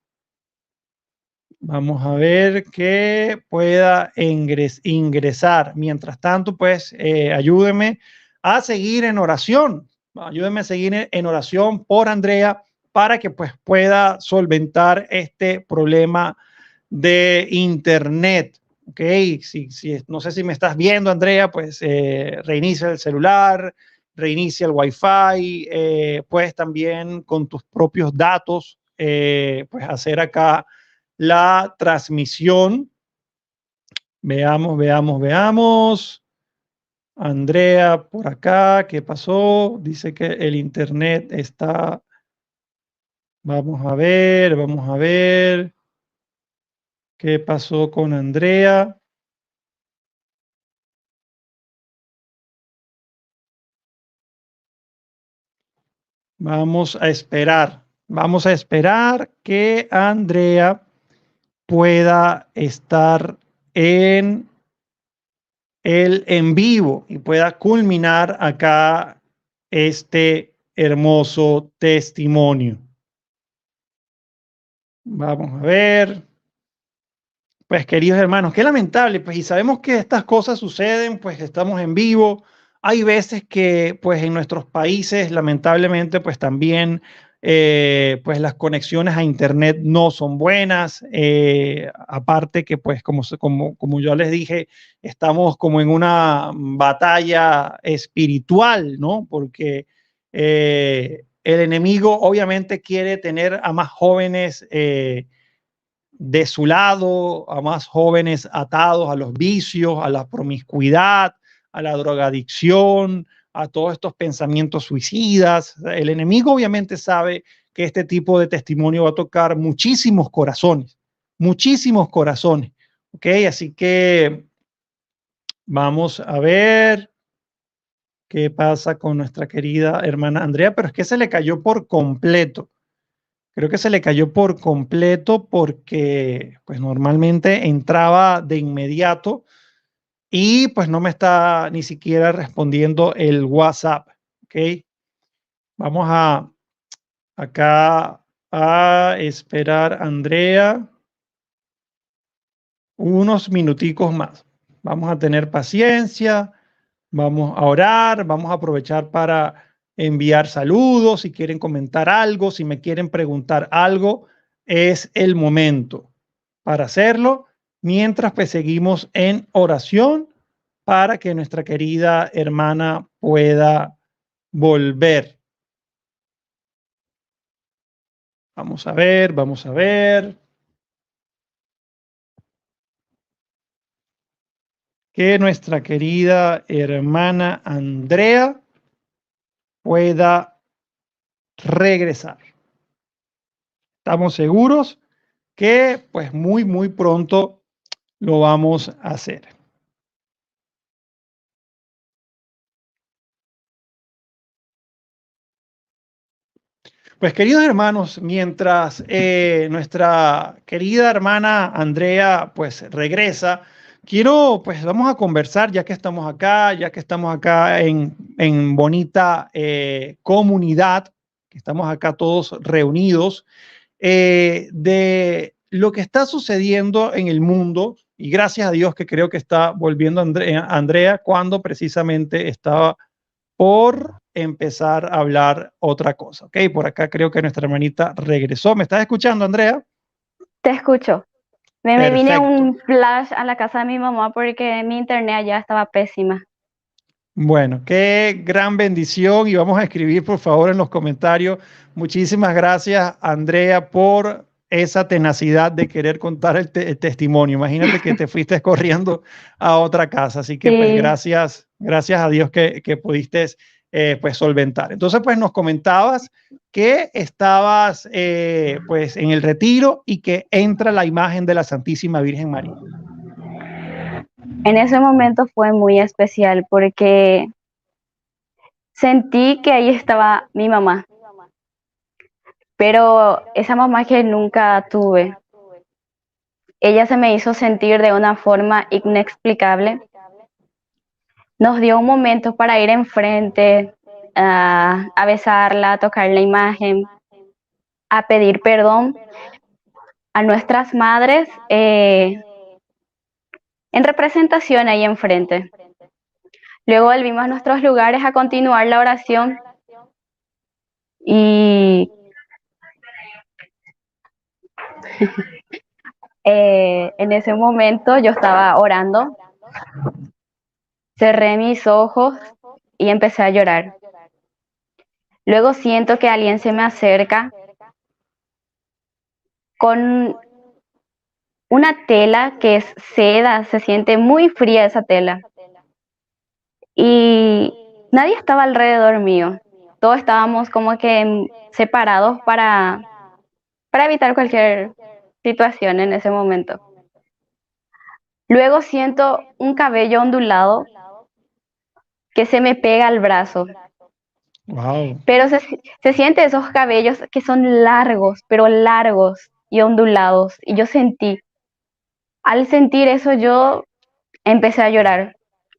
Vamos a ver que pueda ingresar. Mientras tanto, pues ayúdeme a seguir en oración. Ayúdeme a seguir en oración por Andrea, para que pues pueda solventar este problema de internet. Ok, no sé si me estás viendo, Andrea, pues reinicia el celular, reinicia el Wi-Fi, puedes también con tus propios datos, pues hacer acá la transmisión. Veamos, veamos, veamos. Andrea por acá, ¿qué pasó? Dice que el internet está... Vamos a ver, vamos a ver. ¿Qué pasó con Andrea? Vamos a esperar que Andrea pueda estar en el en vivo y pueda culminar acá este hermoso testimonio. Vamos a ver. Pues queridos hermanos, qué lamentable, pues y sabemos que estas cosas suceden, pues estamos en vivo. Hay veces que pues en nuestros países lamentablemente pues también pues las conexiones a internet no son buenas. Aparte que pues como yo les dije, estamos como en una batalla espiritual, ¿no? Porque el enemigo obviamente quiere tener a más jóvenes de su lado, a más jóvenes atados a los vicios, a la promiscuidad, a la drogadicción, a todos estos pensamientos suicidas. El enemigo obviamente sabe que este tipo de testimonio va a tocar muchísimos corazones, muchísimos corazones. ¿Ok? Así que vamos a ver qué pasa con nuestra querida hermana Andrea, pero es que se le cayó por completo. Creo que se le cayó por completo porque pues normalmente entraba de inmediato y pues no me está ni siquiera respondiendo el WhatsApp. ¿Ok? Vamos a acá a esperar, Andrea, unos minuticos más. Vamos a tener paciencia, vamos a orar, vamos a aprovechar para enviar saludos, si quieren comentar algo, si me quieren preguntar algo, es el momento para hacerlo, mientras pues seguimos en oración para que nuestra querida hermana pueda volver. Vamos a ver, vamos a ver. Que nuestra querida hermana Andrea pueda regresar. Estamos seguros que pues muy pronto lo vamos a hacer. Pues queridos hermanos, mientras nuestra querida hermana Andrea pues regresa, pues vamos a conversar ya que estamos acá en bonita comunidad, que estamos acá todos reunidos, de lo que está sucediendo en el mundo y gracias a Dios que creo que está volviendo Andrea cuando precisamente estaba por empezar a hablar otra cosa. Ok, por acá creo que nuestra hermanita regresó. ¿Me estás escuchando, Andrea? Te escucho. Me vine Perfecto. un flash a la casa de mi mamá porque mi internet allá estaba pésima. Bueno, qué gran bendición y vamos a escribir por favor en los comentarios. Muchísimas gracias, Andrea, por esa tenacidad de querer contar el testimonio. Imagínate que te fuiste corriendo a otra casa, así que pues Sí. gracias a Dios que pudiste pues solventar. Entonces pues nos comentabas que estabas pues en el retiro y que entra la imagen de la Santísima Virgen María. En ese momento fue muy especial porque sentí que ahí estaba mi mamá, pero esa mamá que nunca tuve, ella se me hizo sentir de una forma inexplicable. Nos dio un momento para ir enfrente, a besarla, a tocar la imagen, a pedir perdón a nuestras madres en representación ahí enfrente. Luego volvimos a nuestros lugares a continuar la oración y en ese momento yo estaba orando, cerré mis ojos y empecé a llorar. Luego siento que alguien se me acerca con una tela que es seda, se siente muy fría esa tela. Y nadie estaba alrededor mío. Todos estábamos como que separados para evitar cualquier situación en ese momento. Luego siento un cabello ondulado que se me pega al brazo, Wow. pero se siente esos cabellos que son largos, pero largos y ondulados. Y yo sentí, al sentir eso yo empecé a llorar.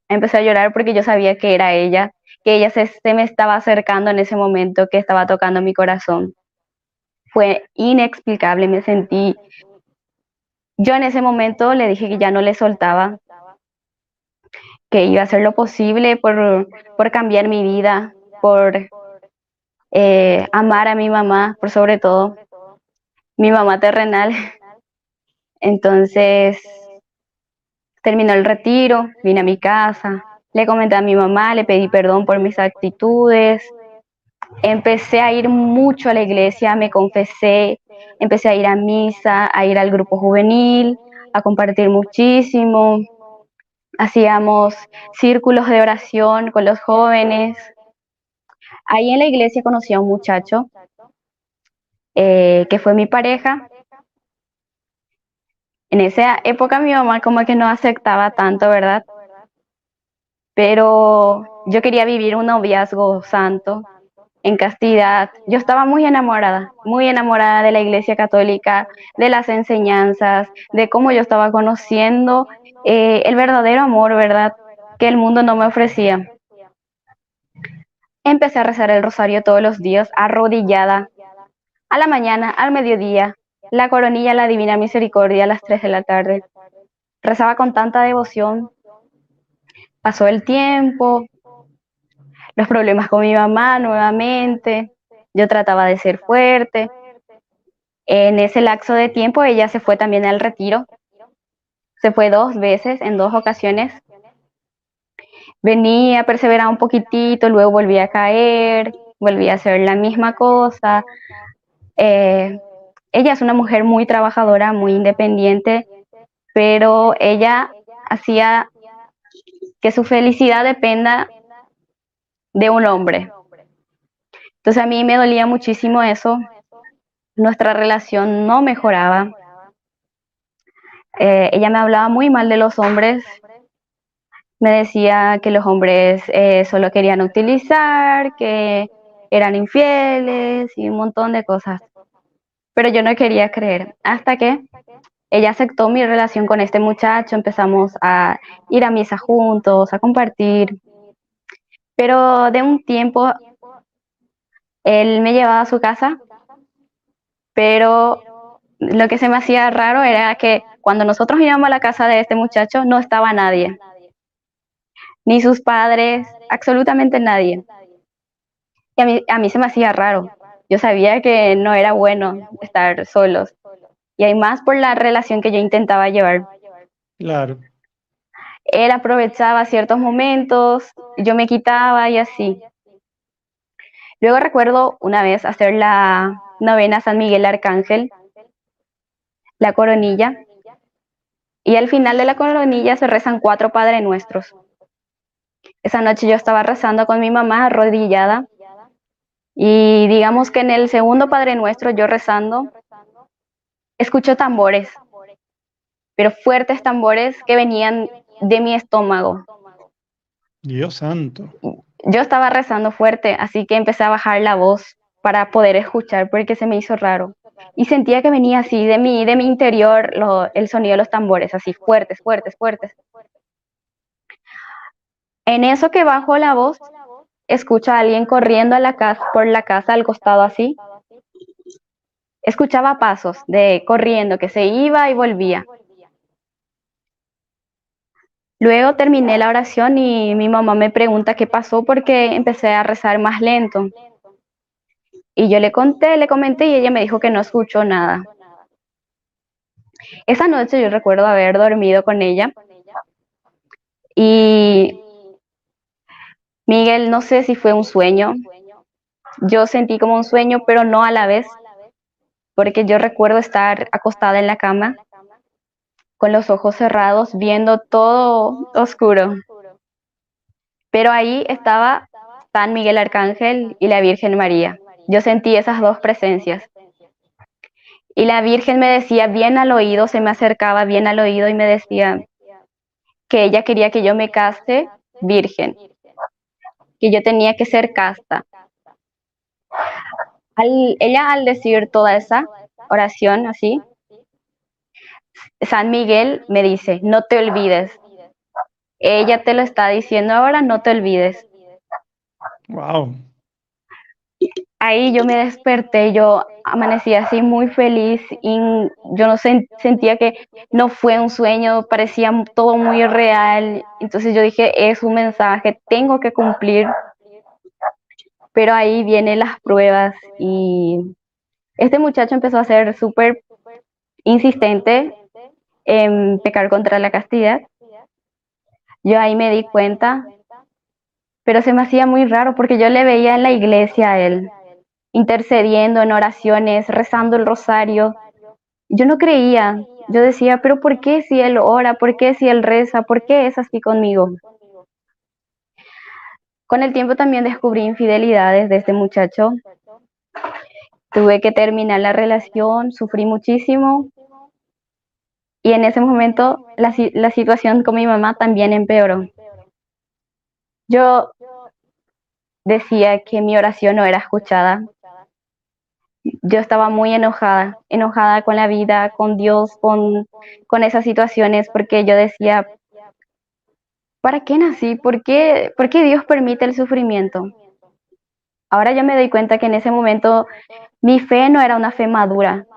Empecé a llorar porque yo sabía que era ella, que ella se me estaba acercando en ese momento, que estaba tocando mi corazón. Fue inexplicable, me sentí. Yo en ese momento le dije que ya no le soltaba, que iba a hacer lo posible por cambiar mi vida, por amar a mi mamá, por sobre todo, mi mamá terrenal. Entonces terminó el retiro, vine a mi casa, le comenté a mi mamá, le pedí perdón por mis actitudes. Empecé a ir mucho a la iglesia, me confesé, empecé a ir a misa, a ir al grupo juvenil, a compartir muchísimo. Hacíamos círculos de oración con los jóvenes. Ahí en la iglesia conocí a un muchacho que fue mi pareja. En esa época mi mamá como que no aceptaba tanto, ¿verdad? Pero yo quería vivir un noviazgo santo, en castidad. Yo estaba muy enamorada de la Iglesia Católica, de las enseñanzas, de cómo yo estaba conociendo el verdadero amor, ¿verdad? Que el mundo no me ofrecía. Empecé a rezar el rosario todos los días, arrodillada, a la mañana, al mediodía, la coronilla, la Divina Misericordia a las 3 de la tarde. Rezaba con tanta devoción. Pasó el tiempo, los problemas con mi mamá nuevamente. Yo trataba de ser fuerte. En ese lapso de tiempo ella se fue también al retiro. Se fue 2 veces, en 2 ocasiones. Venía, perseveraba un poquitito, luego volvía a caer, volvía a hacer la misma cosa. Eh, Ella es una mujer muy trabajadora, muy independiente, pero ella hacía que su felicidad dependa de un hombre. Entonces a mí me dolía muchísimo eso. Nuestra relación no mejoraba. Ella me hablaba muy mal de los hombres. Me decía que los hombres solo querían utilizar, que eran infieles y un montón de cosas. Pero yo no quería creer. Hasta que ella aceptó mi relación con este muchacho, empezamos a ir a misa juntos, a compartir. Pero de un tiempo él me llevaba a su casa, pero lo que se me hacía raro era que cuando nosotros íbamos a la casa de este muchacho no estaba nadie, ni sus padres, absolutamente nadie. Y a mí se me hacía raro. Yo sabía que no era bueno estar solos. Y hay más por la relación que yo intentaba llevar. Claro. Él aprovechaba ciertos momentos, yo me quitaba y así. Luego recuerdo una vez hacer la novena San Miguel Arcángel, la coronilla, y al final de la coronilla se rezan 4 Padre Nuestros. Esa noche yo estaba rezando con mi mamá arrodillada y digamos que en el segundo Padre Nuestro yo rezando, escucho tambores, pero fuertes tambores que venían de mi estómago. Dios santo. Yo estaba rezando fuerte, así que empecé a bajar la voz para poder escuchar porque se me hizo raro. Y sentía que venía así de mi interior el sonido de los tambores, así fuertes, fuertes, fuertes. En eso que bajo la voz, escucho a alguien corriendo a la casa, por la casa al costado así. Escuchaba pasos de corriendo que se iba y volvía. Luego terminé la oración y mi mamá me pregunta qué pasó porque empecé a rezar más lento. Y yo le conté, le comenté y ella me dijo que no escuchó nada. Esa noche yo recuerdo haber dormido con ella y Miguel, no sé si fue un sueño, Yo sentí como un sueño, pero no a la vez, porque yo recuerdo estar acostada en la cama con los ojos cerrados, viendo todo oscuro. Pero ahí estaba San Miguel Arcángel y la Virgen María. Yo sentí esas dos presencias. Y la Virgen me decía bien al oído, se me acercaba bien al oído y me decía que ella quería que yo me case virgen, que yo tenía que ser casta. Ella al decir toda esa oración así, San Miguel me dice, no te olvides. Ella te lo está diciendo ahora, no te olvides. Wow. Ahí yo me desperté, yo amanecí así muy feliz y yo no sentía que no fue un sueño, parecía todo muy real. Entonces yo dije, es un mensaje, tengo que cumplir. Pero ahí vienen las pruebas y este muchacho empezó a ser súper insistente en pecar contra la castidad. Yo ahí me di cuenta, pero se me hacía muy raro porque yo le veía en la iglesia a él, intercediendo en oraciones, rezando el rosario. Yo no creía, yo decía, pero ¿por qué si él ora? ¿Por qué si él reza? ¿Por qué es así conmigo? Con el tiempo también descubrí infidelidades de este muchacho. Tuve que terminar la relación, sufrí muchísimo y en ese momento la situación con mi mamá también empeoró. Yo decía que mi oración no era escuchada. Yo estaba muy enojada, enojada con la vida, con Dios, con esas situaciones, porque yo decía, ¿para qué nací? Por qué Dios permite el sufrimiento? Ahora yo me doy cuenta que en ese momento mi fe no era una fe madura.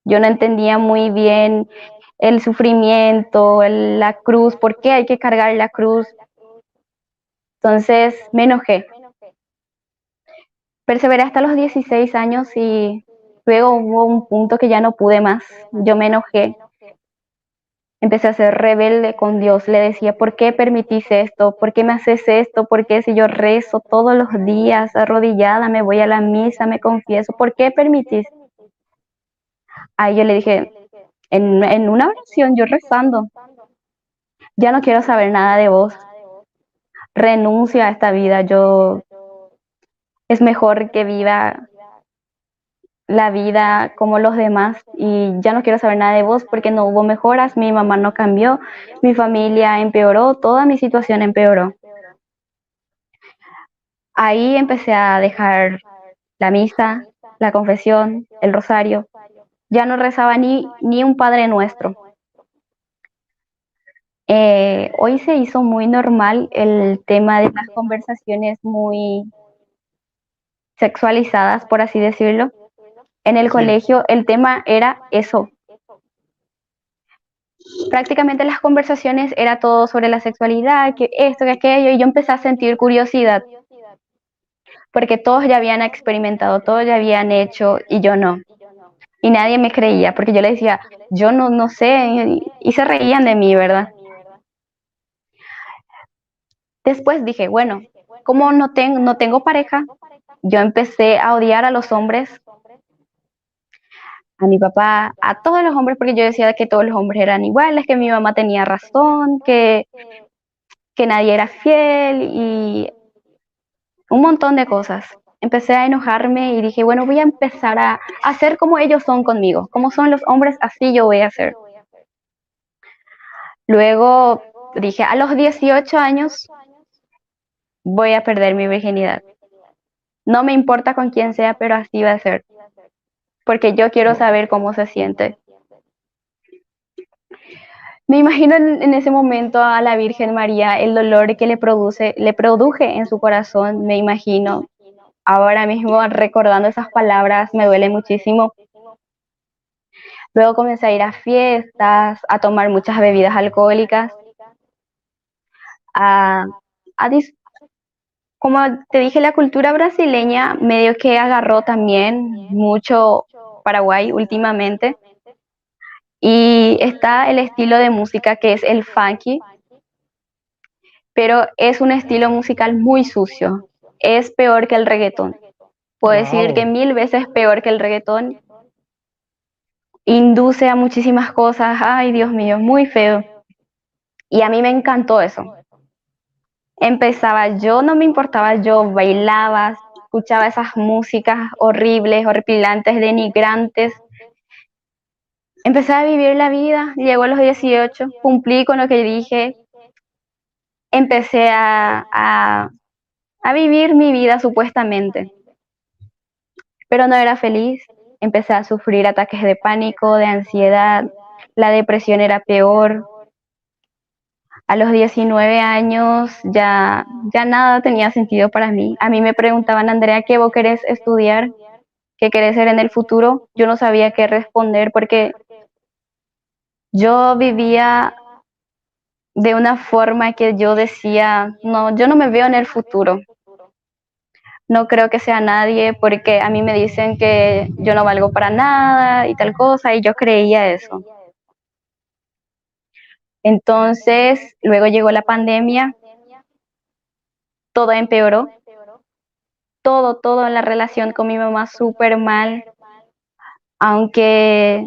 Yo no entendía muy bien el sufrimiento, la cruz, por qué hay que cargar la cruz. Entonces me enojé. Perseveré hasta los 16 años y luego hubo un punto que ya no pude más. Yo me enojé. Empecé a ser rebelde con Dios. Le decía, ¿por qué permitís esto? ¿Por qué me haces esto? ¿Por qué si yo rezo todos los días arrodillada, me voy a la misa, me confieso? ¿Por qué permitís? Ahí yo le dije, en una oración, yo rezando, ya no quiero saber nada de vos. Renuncio a esta vida. Es mejor que viva la vida como los demás y ya no quiero saber nada de vos porque no hubo mejoras, mi mamá no cambió, mi familia empeoró, toda mi situación empeoró. Ahí empecé a dejar la misa, la confesión, el rosario. Ya no rezaba ni un Padre Nuestro. Hoy se hizo muy normal el tema de las conversaciones muy sexualizadas, por así decirlo. En el colegio el tema era eso. Prácticamente las conversaciones era todo sobre la sexualidad, que esto, que aquello, y yo empecé a sentir curiosidad, porque todos ya habían experimentado, todos ya habían hecho y yo no. Y nadie me creía, porque yo le decía, yo no sé, y se reían de mí, ¿verdad? Después dije, bueno, como no tengo pareja, yo empecé a odiar a los hombres, a mi papá, a todos los hombres, porque yo decía que todos los hombres eran iguales, que mi mamá tenía razón, que nadie era fiel y un montón de cosas. Empecé a enojarme y dije, bueno, voy a empezar a hacer como ellos son conmigo, como son los hombres, así yo voy a hacer. Luego dije, a los 18 años voy a perder mi virginidad. No me importa con quién sea, pero así va a ser, porque yo quiero saber cómo se siente. Me imagino en ese momento a la Virgen María, el dolor que le produje en su corazón, me imagino. Ahora mismo recordando esas palabras me duele muchísimo. Luego comencé a ir a fiestas, a tomar muchas bebidas alcohólicas, a, como te dije, la cultura brasileña medio que agarró también mucho Paraguay últimamente. Y está el estilo de música que es el funky, pero es un estilo musical muy sucio. es peor que el reggaetón. Puedo decir que Wow. 1000 veces peor que el reggaetón. Induce a muchísimas cosas. Ay, Dios mío, muy feo. Y a mí me encantó eso. Empezaba, yo no me importaba, yo bailaba, escuchaba esas músicas horribles, horripilantes, denigrantes. Empecé a vivir la vida, llegó a los 18, cumplí con lo que dije, empecé a vivir mi vida supuestamente, pero no era feliz. Empecé a sufrir ataques de pánico, de ansiedad, la depresión era peor. A los 19 años ya nada tenía sentido para mí. A mí me preguntaban, Andrea, ¿qué vos querés estudiar? ¿Qué querés ser en el futuro? Yo no sabía qué responder porque yo vivía de una forma que yo decía, no, yo no me veo en el futuro. No creo que sea nadie porque a mí me dicen que yo no valgo para nada y tal cosa y yo creía eso. Entonces, luego llegó la pandemia, todo empeoró, todo en la relación con mi mamá súper mal, aunque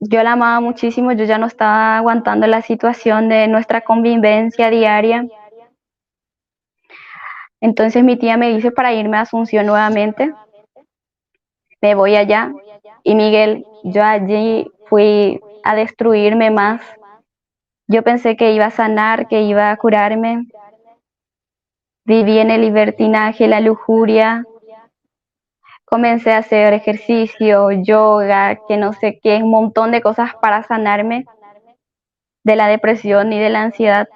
yo la amaba muchísimo, yo ya no estaba aguantando la situación de nuestra convivencia diaria. Entonces mi tía me dice para irme a Asunción nuevamente, me voy allá y Miguel, yo allí fui a destruirme más. Yo pensé que iba a sanar, que iba a curarme. Viví en el libertinaje, la lujuria. Comencé a hacer ejercicio, yoga, que no sé qué, un montón de cosas para sanarme de la depresión y de la ansiedad.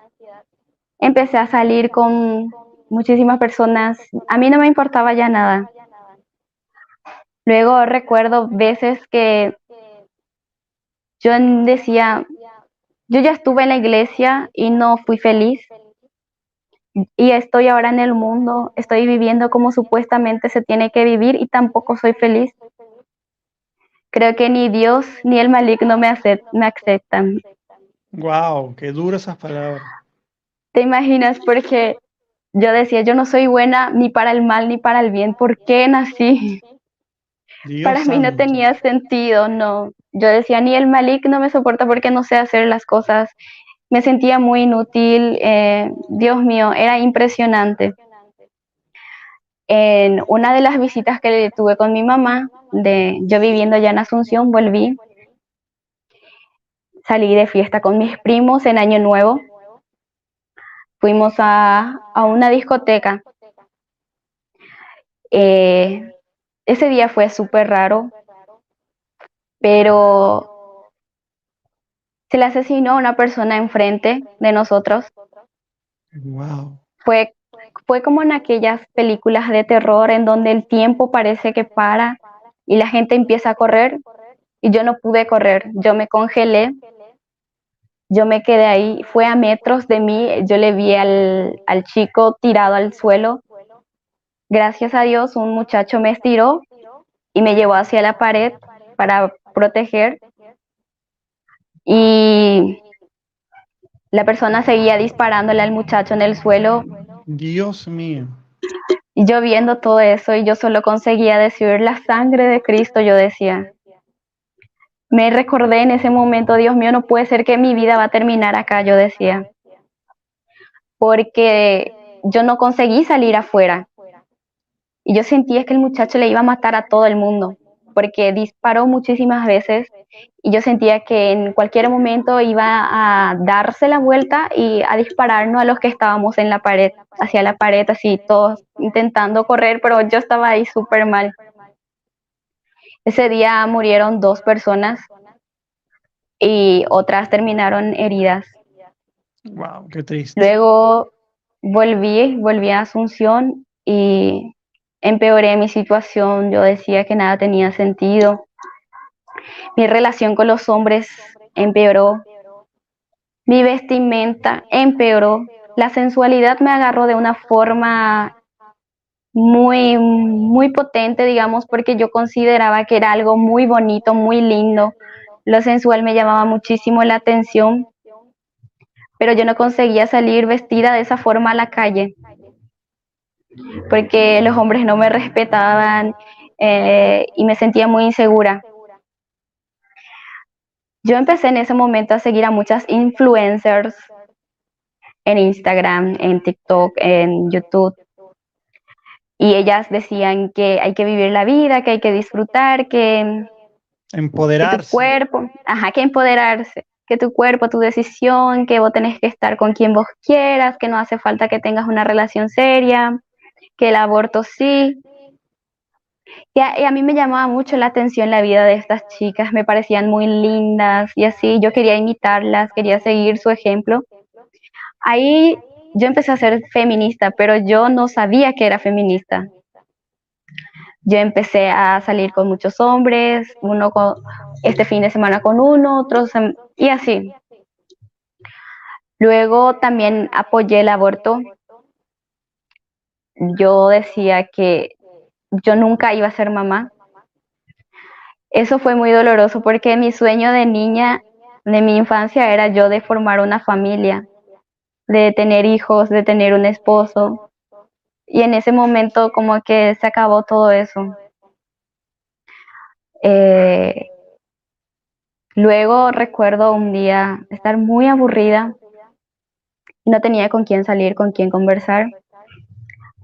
Empecé a salir con muchísimas personas. A mí no me importaba ya nada. Luego recuerdo veces que yo decía, yo ya estuve en la iglesia y no fui feliz. Y estoy ahora en el mundo, estoy viviendo como supuestamente se tiene que vivir y tampoco soy feliz. Creo que ni Dios ni el maligno me aceptan. Wow, qué duras esas palabras. ¿Te imaginas? Porque yo decía, yo no soy buena ni para el mal ni para el bien. ¿Por qué nací? Dios Para mí no santo. tenía sentido, no. Yo decía, ni el maligno me soporta porque no sé hacer las cosas. Me sentía muy inútil. Dios mío, era impresionante. En una de las visitas que tuve con mi mamá, yo viviendo ya en Asunción, volví, salí de fiesta con mis primos en Año Nuevo, fuimos a una discoteca. Ese día fue súper raro, pero se le asesinó a una persona enfrente de nosotros. Wow. Fue, fue como en aquellas películas de terror en donde el tiempo parece que para y la gente empieza a correr y yo no pude correr, yo me congelé, yo me quedé ahí, fue a metros de mí, yo le vi al chico tirado al suelo. Gracias a Dios un muchacho me estiró y me llevó hacia la pared para proteger y la persona seguía disparándole al muchacho en el suelo Dios mío. y yo viendo todo eso y yo solo conseguía decir la sangre de Cristo, yo decía. Me recordé en ese momento, Dios mío, no puede ser que mi vida va a terminar acá, yo decía, porque yo no conseguí salir afuera y yo sentía que el muchacho le iba a matar a todo el mundo, porque disparó muchísimas veces y yo sentía que en cualquier momento iba a darse la vuelta y a dispararnos a los que estábamos en la pared, hacia la pared, así todos intentando correr, pero yo estaba ahí súper mal. Ese día murieron 2 personas y otras terminaron heridas. Wow, qué triste. Luego volví a Asunción y empeoré mi situación. Yo decía que nada tenía sentido. Mi relación con los hombres empeoró. Mi vestimenta empeoró. La sensualidad me agarró de una forma muy potente, digamos, porque yo consideraba que era algo muy bonito, muy lindo. Lo sensual me llamaba muchísimo la atención, pero yo no conseguía salir vestida de esa forma a la calle. porque los hombres no me respetaban y me sentía muy insegura. Yo empecé en ese momento a seguir a muchas influencers en Instagram, en TikTok, en YouTube, y ellas decían que hay que vivir la vida, que hay que disfrutar, que tu Empoderarse. cuerpo, ajá, que empoderarse, que tu cuerpo, tu decisión, que vos tenés que estar con quien vos quieras, que no hace falta que tengas una relación seria, que el aborto sí. Y a mí me llamaba mucho la atención la vida de estas chicas, me parecían muy lindas y así, yo quería imitarlas, quería seguir su ejemplo. Ahí yo empecé a ser feminista, pero yo no sabía que era feminista. Yo empecé a salir con muchos hombres, este fin de semana con uno, y así. Luego también apoyé el aborto. Yo decía que yo nunca iba a ser mamá. Eso fue muy doloroso porque mi sueño de niña, de mi infancia, era yo de formar una familia, de tener hijos, de tener un esposo. Y en ese momento como que se acabó todo eso. Eh, Luego recuerdo un día estar muy aburrida, no tenía con quién salir, con quién conversar.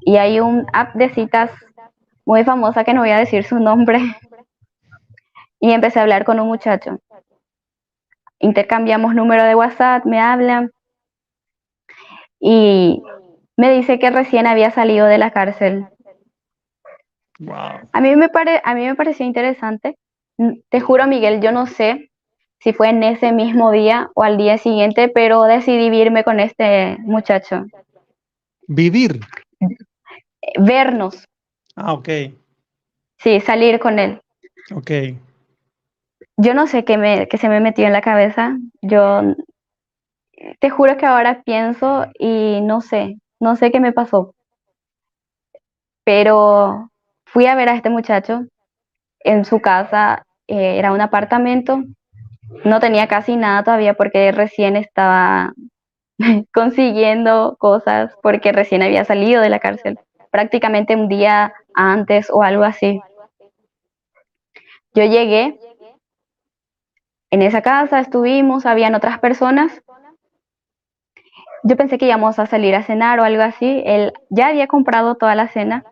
Y hay un app de citas muy famosa que no voy a decir su nombre. Y empecé a hablar con un muchacho. Intercambiamos número de WhatsApp, me hablan y me dice que recién había salido de la cárcel. Wow. A mí me pareció interesante. Te juro, Miguel, yo no sé si fue en ese mismo día o al día siguiente, pero decidí irme con este muchacho. Vivir. Vernos, Ah, ok. sí, salir con él. Ok. Yo no sé qué se me metió en la cabeza. Yo te juro que ahora pienso y no sé qué me pasó. Pero fui a ver a este muchacho en su casa, era un apartamento, no tenía casi nada todavía porque recién estaba consiguiendo cosas, porque recién había salido de la cárcel, prácticamente un día antes o algo así. Yo llegué, en esa casa estuvimos, habían otras personas. Yo pensé que íbamos a salir a cenar o algo así. Él ya había comprado toda la cena.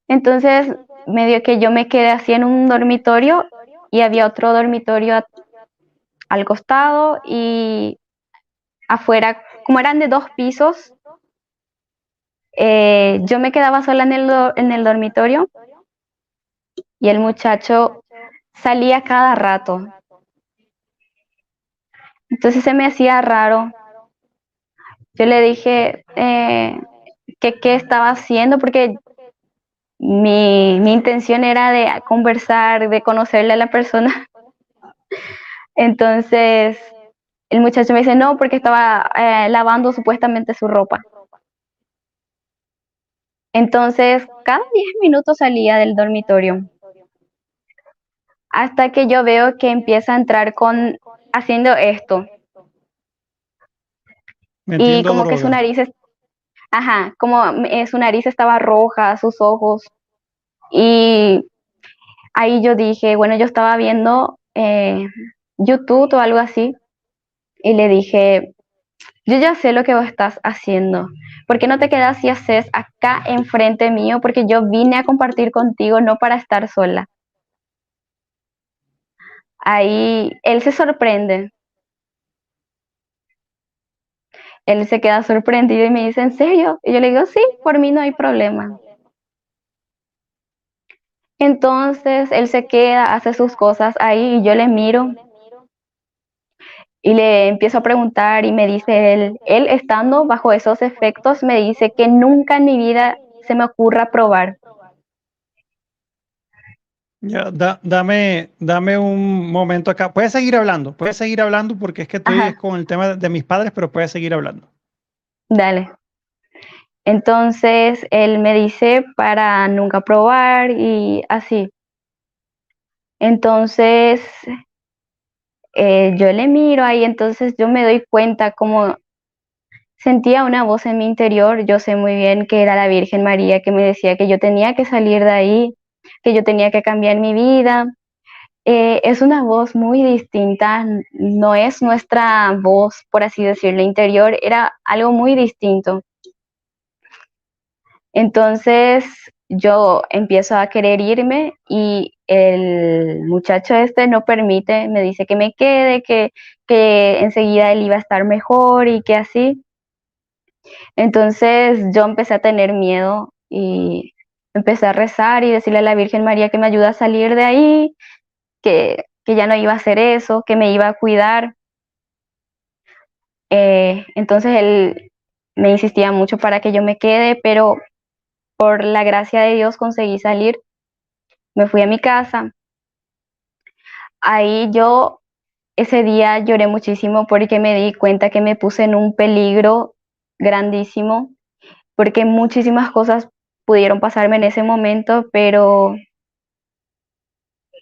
Entonces, medio que yo me quedé así en un dormitorio y había otro dormitorio al costado y afuera, como eran de 2 pisos, yo me quedaba sola en el dormitorio y el muchacho salía cada rato. Entonces se me hacía raro. Yo le dije que qué estaba haciendo porque mi intención era de conversar, de conocerle a la persona. Entonces el muchacho me dice, no, porque estaba lavando supuestamente su ropa. Entonces, cada 10 minutos salía del dormitorio, hasta que yo veo que empieza a entrar haciendo esto, y Metiendo como que su droga. nariz, ajá, como su nariz estaba roja, sus ojos, y ahí yo dije, bueno, yo estaba viendo YouTube o algo así, y le dije, yo ya sé lo que vos estás haciendo. ¿Por qué no te quedas y haces acá enfrente mío? Porque yo vine a compartir contigo, no para estar sola. Ahí él se sorprende. Él se queda sorprendido y me dice, ¿en serio? Y yo le digo, sí, por mí no hay problema. Entonces él se queda, hace sus cosas ahí y yo le miro y le empiezo a preguntar y me dice él estando bajo esos efectos, me dice que nunca en mi vida se me ocurra probar. Ya, dame un momento acá. Puedes seguir hablando porque es que estoy Ajá, con el tema de mis padres, pero puedes seguir hablando. dale. Entonces él me dice para nunca probar y así. Entonces yo le miro ahí, entonces yo me doy cuenta como sentía una voz en mi interior. Yo sé muy bien que era la Virgen María que me decía que yo tenía que salir de ahí, que yo tenía que cambiar mi vida. Es una voz muy distinta, no es nuestra voz, por así decirlo, interior, era algo muy distinto. Entonces yo empiezo a querer irme y el muchacho este no permite, me dice que me quede, que enseguida él iba a estar mejor y que así. Entonces yo empecé a tener miedo y empecé a rezar y decirle a la Virgen María que me ayuda a salir de ahí, que ya no iba a hacer eso, que me iba a cuidar. Entonces él me insistía mucho para que yo me quede, pero por la gracia de Dios conseguí salir. Me fui a mi casa. Ahí yo ese día lloré muchísimo porque me di cuenta que me puse en un peligro grandísimo, porque muchísimas cosas pudieron pasarme en ese momento, pero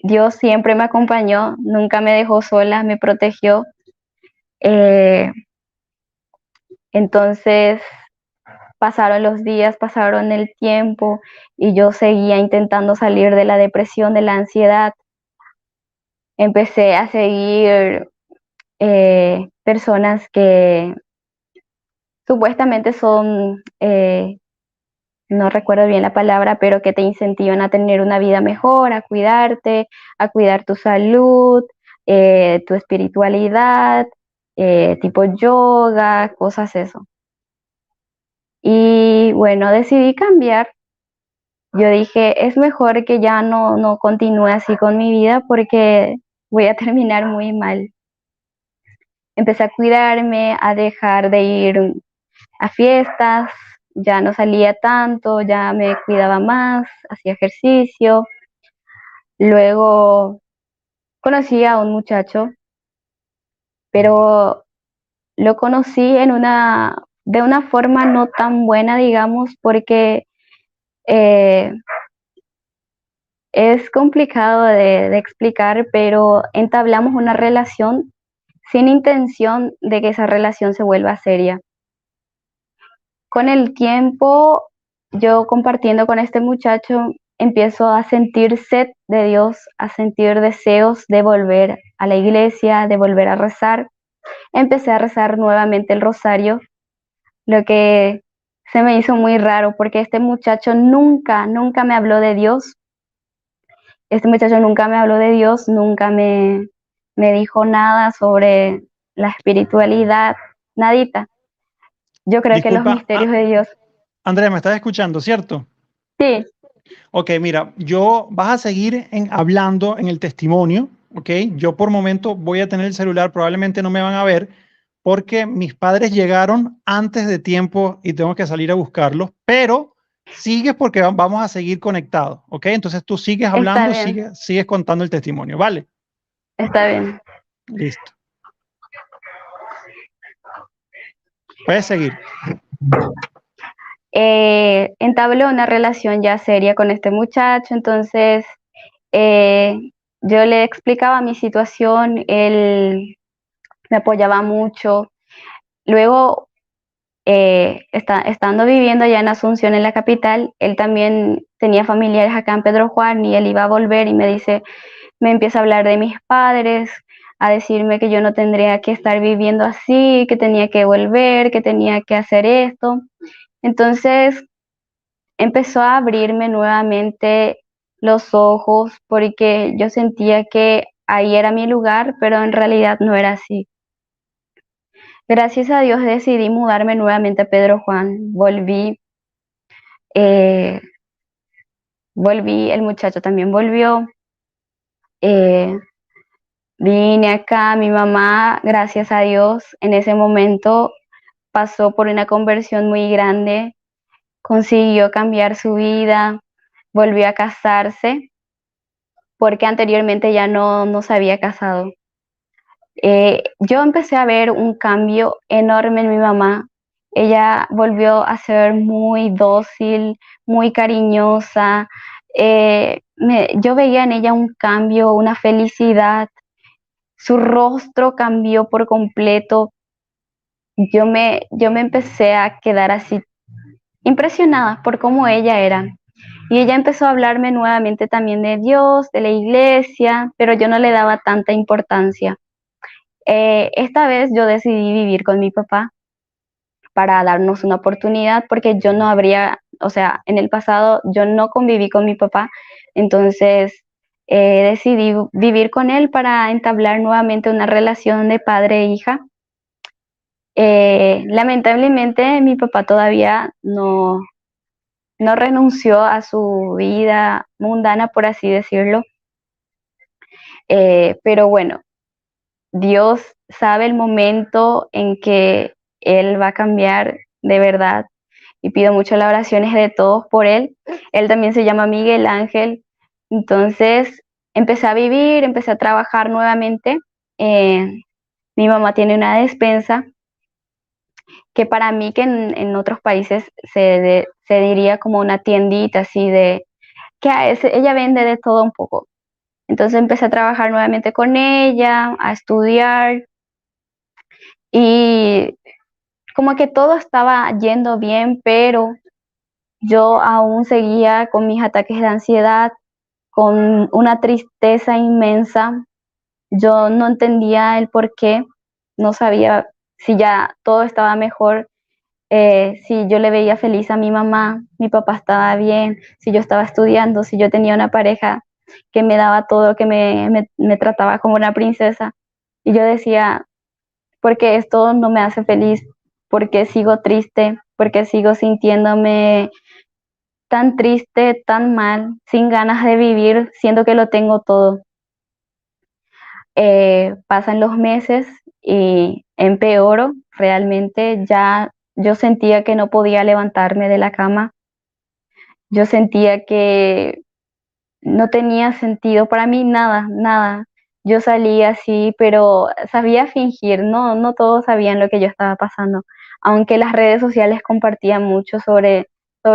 Dios siempre me acompañó, nunca me dejó sola, me protegió. Eh, entonces pasaron los días, pasaron el tiempo y yo seguía intentando salir de la depresión, de la ansiedad. Empecé a seguir personas que supuestamente son, no recuerdo bien la palabra, pero que te incentivan a tener una vida mejor, a cuidarte, a cuidar tu salud, tu espiritualidad, tipo yoga, cosas eso. Y bueno, decidí cambiar. Yo dije, es mejor que ya no continúe así con mi vida porque voy a terminar muy mal. Empecé a cuidarme, a dejar de ir a fiestas, ya no salía tanto, ya me cuidaba más, hacía ejercicio. Luego conocí a un muchacho, pero lo conocí de una forma no tan buena, digamos, porque eh, es complicado de explicar, pero entablamos una relación sin intención de que esa relación se vuelva seria. Con el tiempo, yo compartiendo con este muchacho, empiezo a sentir sed de Dios, a sentir deseos de volver a la iglesia, de volver a rezar. Empecé a rezar nuevamente el rosario, lo que se me hizo muy raro porque este muchacho nunca me habló de Dios. Este muchacho nunca me habló de Dios, nunca me dijo nada sobre la espiritualidad, nadita. Yo creo que los Disculpa, misterios de Dios, Andrea, ¿me estás escuchando, cierto? sí, Ok, mira, yo vas a seguir hablando en el testimonio, ok. Yo por momento voy a tener el celular, probablemente no me van a ver porque mis padres llegaron antes de tiempo y tengo que salir a buscarlos, pero sigues porque vamos a seguir conectados, ok. Entonces tú sigues está hablando, bien, sigues contando el testimonio, ¿vale? está bien. Listo. Puedes seguir. Entablé una relación ya seria con este muchacho, entonces eh, yo le explicaba mi situación, él me apoyaba mucho. Luego, estando viviendo allá en Asunción, en la capital, él también tenía familiares acá en Pedro Juan y él iba a volver y me dice, me empieza a hablar de mis padres, a decirme que yo no tendría que estar viviendo así, que tenía que volver, que tenía que hacer esto. Entonces empezó a abrirme nuevamente los ojos porque yo sentía que ahí era mi lugar, pero en realidad no era así. Gracias a Dios decidí mudarme nuevamente a Pedro Juan. Eh, volví, el muchacho también volvió. eh, Vine acá, mi mamá, gracias a Dios, en ese momento pasó por una conversión muy grande, consiguió cambiar su vida, volvió a casarse, porque anteriormente ya no se había casado. Yo empecé a ver un cambio enorme en mi mamá. Ella volvió a ser muy dócil, muy cariñosa. Yo veía en ella un cambio, una felicidad. Su rostro cambió por completo. yo me empecé a quedar así impresionada por cómo ella era. Y ella empezó a hablarme nuevamente también de Dios, de la iglesia, pero yo no le daba tanta importancia. Esta vez yo decidí vivir con mi papá para darnos una oportunidad porque yo no habría, o sea, en el pasado yo no conviví con mi papá, entonces decidí vivir con él para entablar nuevamente una relación de padre e hija. Lamentablemente mi papá todavía no renunció a su vida mundana, por así decirlo. Pero bueno, Dios sabe el momento en que Él va a cambiar de verdad y pido mucho las oraciones de todos por Él. Él también se llama Miguel Ángel. Entonces empecé a vivir, empecé a trabajar nuevamente. Mi mamá tiene una despensa que para mí, que en otros países se diría como una tiendita así de que ella vende de todo un poco. Entonces empecé a trabajar nuevamente con ella, a estudiar y como que todo estaba yendo bien, pero yo aún seguía con mis ataques de ansiedad, con una tristeza inmensa. Yo no entendía el por qué, no sabía si ya todo estaba mejor, si yo le veía feliz a mi mamá, mi papá estaba bien, si yo estaba estudiando, si yo tenía una pareja que me daba todo, que me trataba como una princesa. Y yo decía, ¿por qué esto no me hace feliz? ¿Por qué sigo triste? ¿Por qué sigo sintiéndome tan triste, tan mal, sin ganas de vivir, siendo que lo tengo todo? Pasan los meses y empeoro, realmente ya yo sentía que no podía levantarme de la cama, yo sentía que no tenía sentido para mí nada, nada. Yo salía así, pero sabía fingir, no todos sabían lo que yo estaba pasando, aunque las redes sociales compartían mucho sobre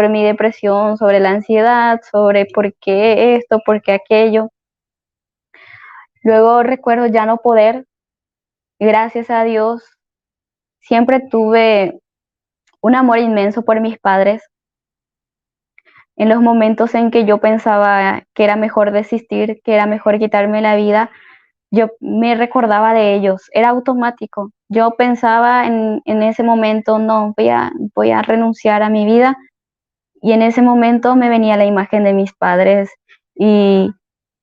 mi depresión, sobre la ansiedad, sobre por qué esto, por qué aquello. Luego recuerdo ya no poder, gracias a Dios, siempre tuve un amor inmenso por mis padres. En los momentos en que yo pensaba que era mejor desistir, que era mejor quitarme la vida, yo me recordaba de ellos, era automático. Yo pensaba en ese momento, no, voy a renunciar a mi vida, y en ese momento me venía la imagen de mis padres y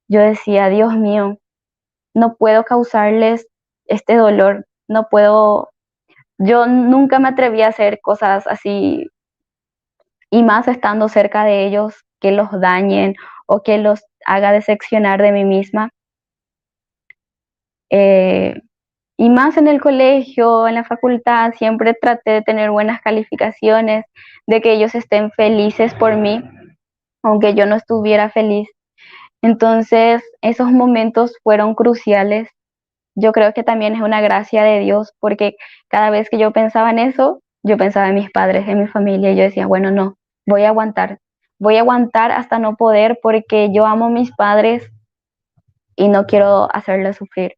yo decía, Dios mío, no puedo causarles este dolor, no puedo, yo nunca me atreví a hacer cosas así, y más estando cerca de ellos, que los dañen o que los haga decepcionar de mí misma. Eh, y más en el colegio, en la facultad, siempre traté de tener buenas calificaciones, de que ellos estén felices por mí, aunque yo no estuviera feliz. Entonces, esos momentos fueron cruciales. Yo creo que también es una gracia de Dios, porque cada vez que yo pensaba en eso, yo pensaba en mis padres, en mi familia, y yo decía, bueno, no, voy a aguantar hasta no poder, porque yo amo a mis padres y no quiero hacerles sufrir.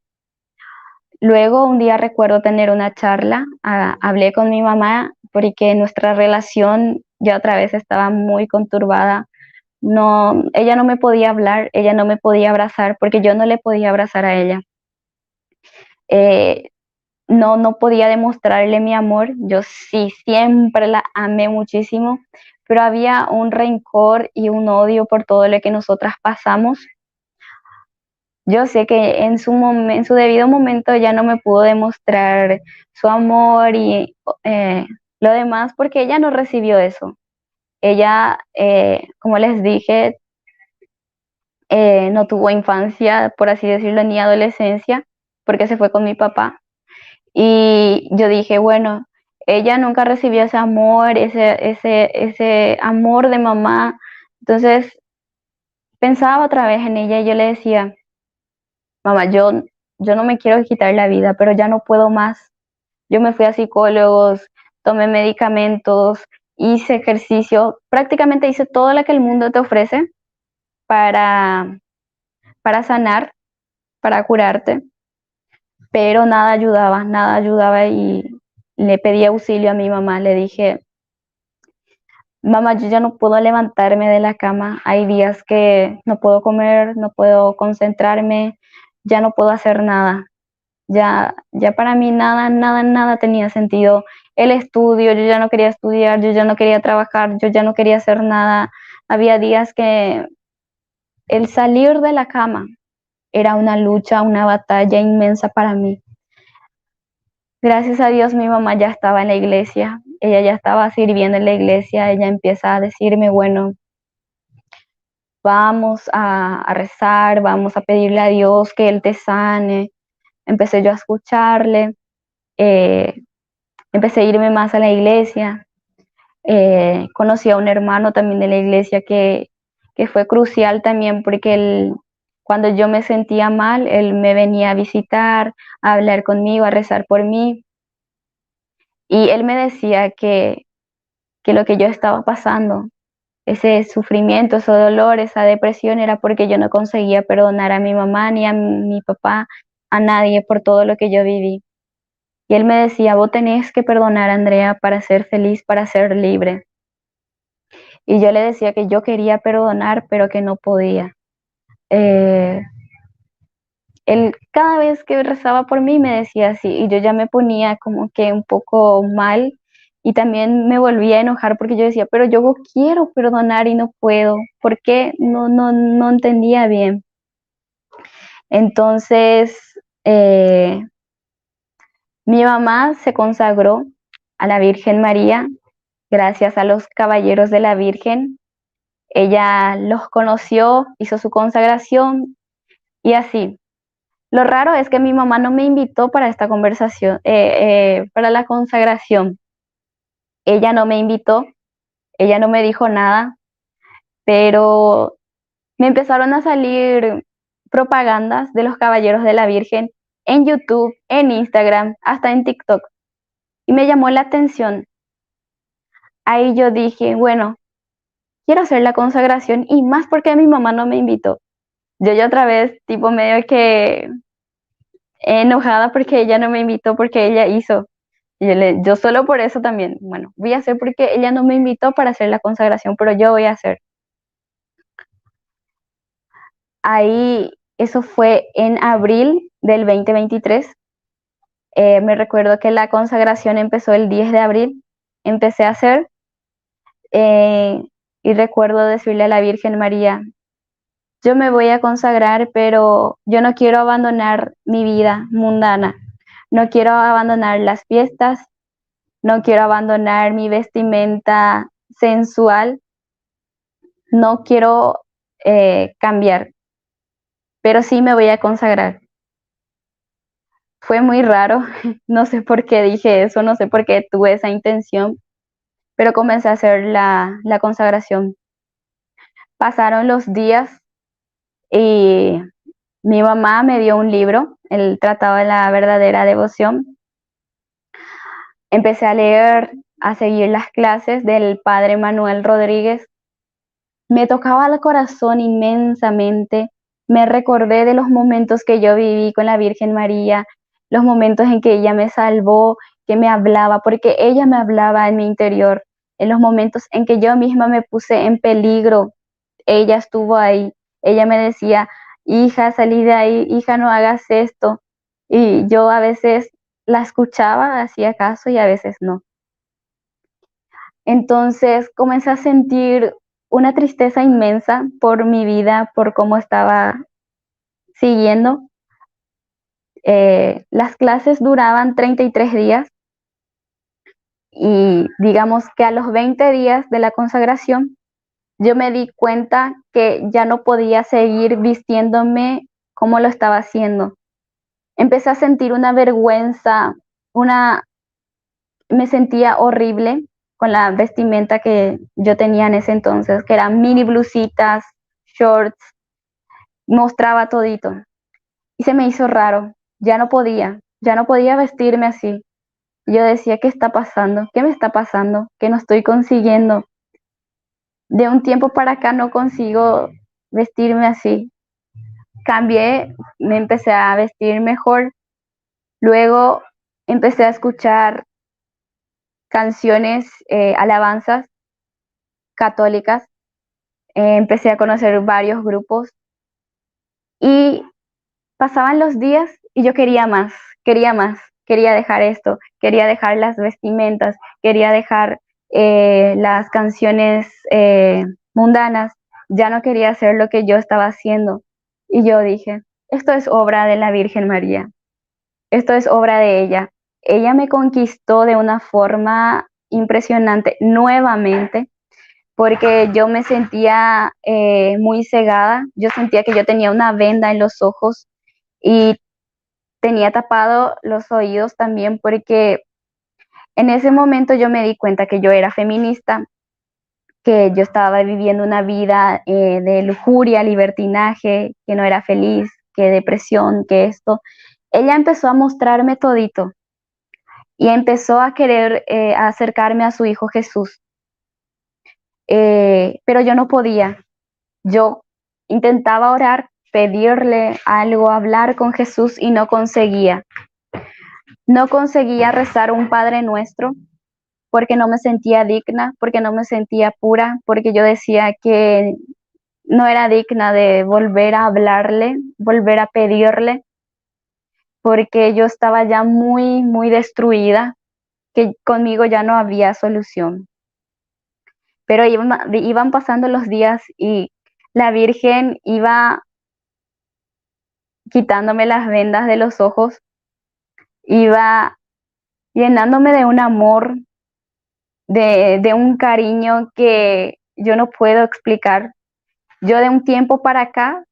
Luego un día recuerdo tener una charla, hablé con mi mamá porque nuestra relación ya otra vez estaba muy conturbada. No, ella no me podía hablar, ella no me podía abrazar porque yo no le podía abrazar a ella. Eh, no podía demostrarle mi amor, yo sí siempre la amé muchísimo, pero había un rencor y un odio por todo lo que nosotras pasamos. Yo sé que en su debido momento ella no me pudo demostrar su amor y lo demás porque ella no recibió eso. Ella, como les dije, no tuvo infancia, por así decirlo, ni adolescencia, porque se fue con mi papá. Y yo dije, bueno, ella nunca recibió ese amor, ese amor de mamá. Entonces pensaba otra vez en ella y yo le decía, mamá, yo no me quiero quitar la vida, pero ya no puedo más. Yo me fui a psicólogos, tomé medicamentos, hice ejercicio, prácticamente hice todo lo que el mundo te ofrece para, para sanar, para curarte, pero nada ayudaba y le pedí auxilio a mi mamá, le dije, mamá, yo ya no puedo levantarme de la cama, hay días que no puedo comer, no puedo concentrarme, ya no puedo hacer nada. Ya para mí nada tenía sentido. El estudio, yo ya no quería estudiar, yo ya no quería trabajar, yo ya no quería hacer nada. Había días que el salir de la cama era una lucha, una batalla inmensa para mí. Gracias a Dios mi mamá ya estaba en la iglesia, ella ya estaba sirviendo en la iglesia, ella empieza a decirme, bueno, vamos a rezar, vamos a pedirle a Dios que Él te sane. Empecé yo a escucharle, eh, empecé a irme más a la iglesia, conocí a un hermano también de la iglesia que fue crucial también porque cuando yo me sentía mal, él me venía a visitar, a hablar conmigo, a rezar por mí. Y él me decía que lo que yo estaba pasando, ese sufrimiento, ese dolor, esa depresión, era porque yo no conseguía perdonar a mi mamá ni a mi papá, a nadie por todo lo que yo viví. Y él me decía, vos tenés que perdonar a Andrea para ser feliz, para ser libre. Y yo le decía que yo quería perdonar, pero que no podía. Eh, Él cada vez que rezaba por mí me decía así, y yo ya me ponía como que un poco mal, y también me volvía a enojar porque yo decía, pero yo quiero perdonar y no puedo, ¿por qué? No entendía bien. Entonces, mi mamá se consagró a la Virgen María gracias a los caballeros de la Virgen. Ella los conoció, hizo su consagración y así. Lo raro es que mi mamá no me invitó para esta conversación, para la consagración. Ella no me invitó, ella no me dijo nada, pero me empezaron a salir propagandas de los caballeros de la Virgen en YouTube, en Instagram, hasta en TikTok. Y me llamó la atención. Ahí yo dije, bueno, quiero hacer la consagración y más porque mi mamá no me invitó. Yo ya otra vez, tipo medio que enojada porque ella no me invitó, porque ella hizo. Y yo solo por eso también, bueno, voy a hacer porque ella no me invitó para hacer la consagración, pero yo voy a hacer. Ahí, eso fue en abril del 2023. Me recuerdo que la consagración empezó el 10 de abril. Empecé a hacer eh, y recuerdo decirle a la Virgen María, yo me voy a consagrar, pero yo no quiero abandonar mi vida mundana. No quiero abandonar las fiestas, no quiero abandonar mi vestimenta sensual, no quiero cambiar, pero sí me voy a consagrar. Fue muy raro, no sé por qué dije eso, no sé por qué tuve esa intención, pero comencé a hacer la consagración. Pasaron los días y mi mamá me dio un libro, el Tratado de la Verdadera Devoción. Empecé a leer, a seguir las clases del padre Manuel Rodríguez. Me tocaba el corazón inmensamente. Me recordé de los momentos que yo viví con la Virgen María, los momentos en que ella me salvó, que me hablaba, porque ella me hablaba en mi interior, en los momentos en que yo misma me puse en peligro. Ella estuvo ahí. Ella me decía, hija, salí de ahí, hija, no hagas esto. Y yo a veces la escuchaba, hacía caso y a veces no. Entonces comencé a sentir una tristeza inmensa por mi vida, por cómo estaba siguiendo. Las clases duraban 33 días y digamos que a los 20 días de la consagración yo me di cuenta que ya no podía seguir vistiéndome como lo estaba haciendo. Empecé a sentir una vergüenza, me sentía horrible con la vestimenta que yo tenía en ese entonces, que eran mini blusitas, shorts, mostraba todito. Y se me hizo raro, ya no podía vestirme así. Yo decía, ¿qué está pasando? ¿Qué me está pasando? ¿Qué no estoy consiguiendo? De un tiempo para acá no consigo vestirme así. Cambié, me empecé a vestir mejor. Luego empecé a escuchar canciones, alabanzas católicas. Empecé a conocer varios grupos y pasaban los días y yo quería más, quería más, quería dejar esto, quería dejar las vestimentas, quería dejar las canciones mundanas, ya no quería hacer lo que yo estaba haciendo. Y yo dije, esto es obra de la Virgen María, esto es obra de ella. Ella me conquistó de una forma impresionante nuevamente, porque yo me sentía muy cegada, yo sentía que yo tenía una venda en los ojos y tenía tapado los oídos también, porque en ese momento yo me di cuenta que yo era feminista, que yo estaba viviendo una vida de lujuria, libertinaje, que no era feliz, que depresión, que esto. Ella empezó a mostrarme todito y empezó a querer acercarme a su hijo Jesús, pero yo no podía. Yo intentaba orar, pedirle algo, hablar con Jesús y no conseguía. No conseguía rezar un Padre Nuestro porque no me sentía digna, porque no me sentía pura, porque yo decía que no era digna de volver a hablarle, volver a pedirle, porque yo estaba ya muy, muy destruida, que conmigo ya no había solución. Pero iban pasando los días y la Virgen iba quitándome las vendas de los ojos, iba llenándome de un amor, de un cariño que yo no puedo explicar. Yo de un tiempo para acá,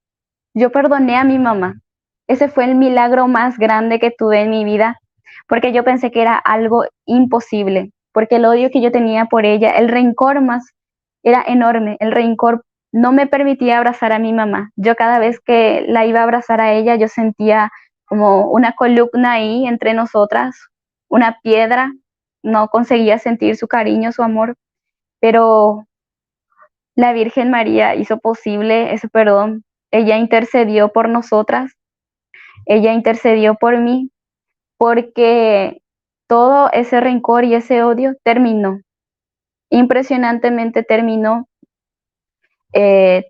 yo perdoné a mi mamá. Ese fue el milagro más grande que tuve en mi vida, porque yo pensé que era algo imposible, porque el odio que yo tenía por ella, el rencor más, era enorme. El rencor no me permitía abrazar a mi mamá. Yo cada vez que la iba a abrazar a ella, yo sentía como una columna ahí entre nosotras, una piedra. No conseguía sentir su cariño, su amor, pero la Virgen María hizo posible ese perdón. Ella intercedió por nosotras, ella intercedió por mí, porque todo ese rencor y ese odio terminó. Impresionantemente terminó.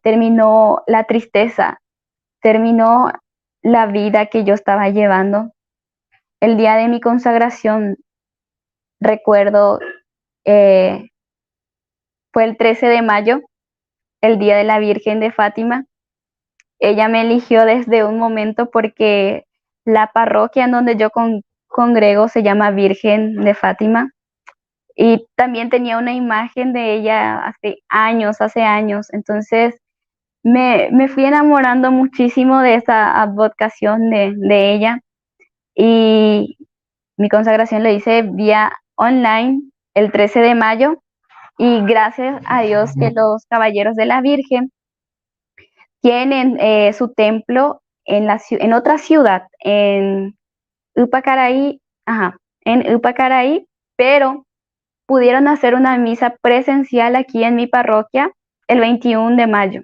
Terminó la tristeza, terminó la vida que yo estaba llevando. El día de mi consagración, recuerdo, eh, fue el 13 de mayo, el día de la Virgen de Fátima. Ella me eligió desde un momento porque la parroquia en donde yo congrego se llama Virgen de Fátima, y también tenía una imagen de ella hace años. Entonces me fui enamorando muchísimo de esa advocación de ella, y mi consagración lo hice vía online el 13 de mayo, y gracias a Dios que los Caballeros de la Virgen tienen su templo en otra ciudad, en Upacaraí, ajá, en Upacaraí, pero pudieron hacer una misa presencial aquí en mi parroquia el 21 de mayo.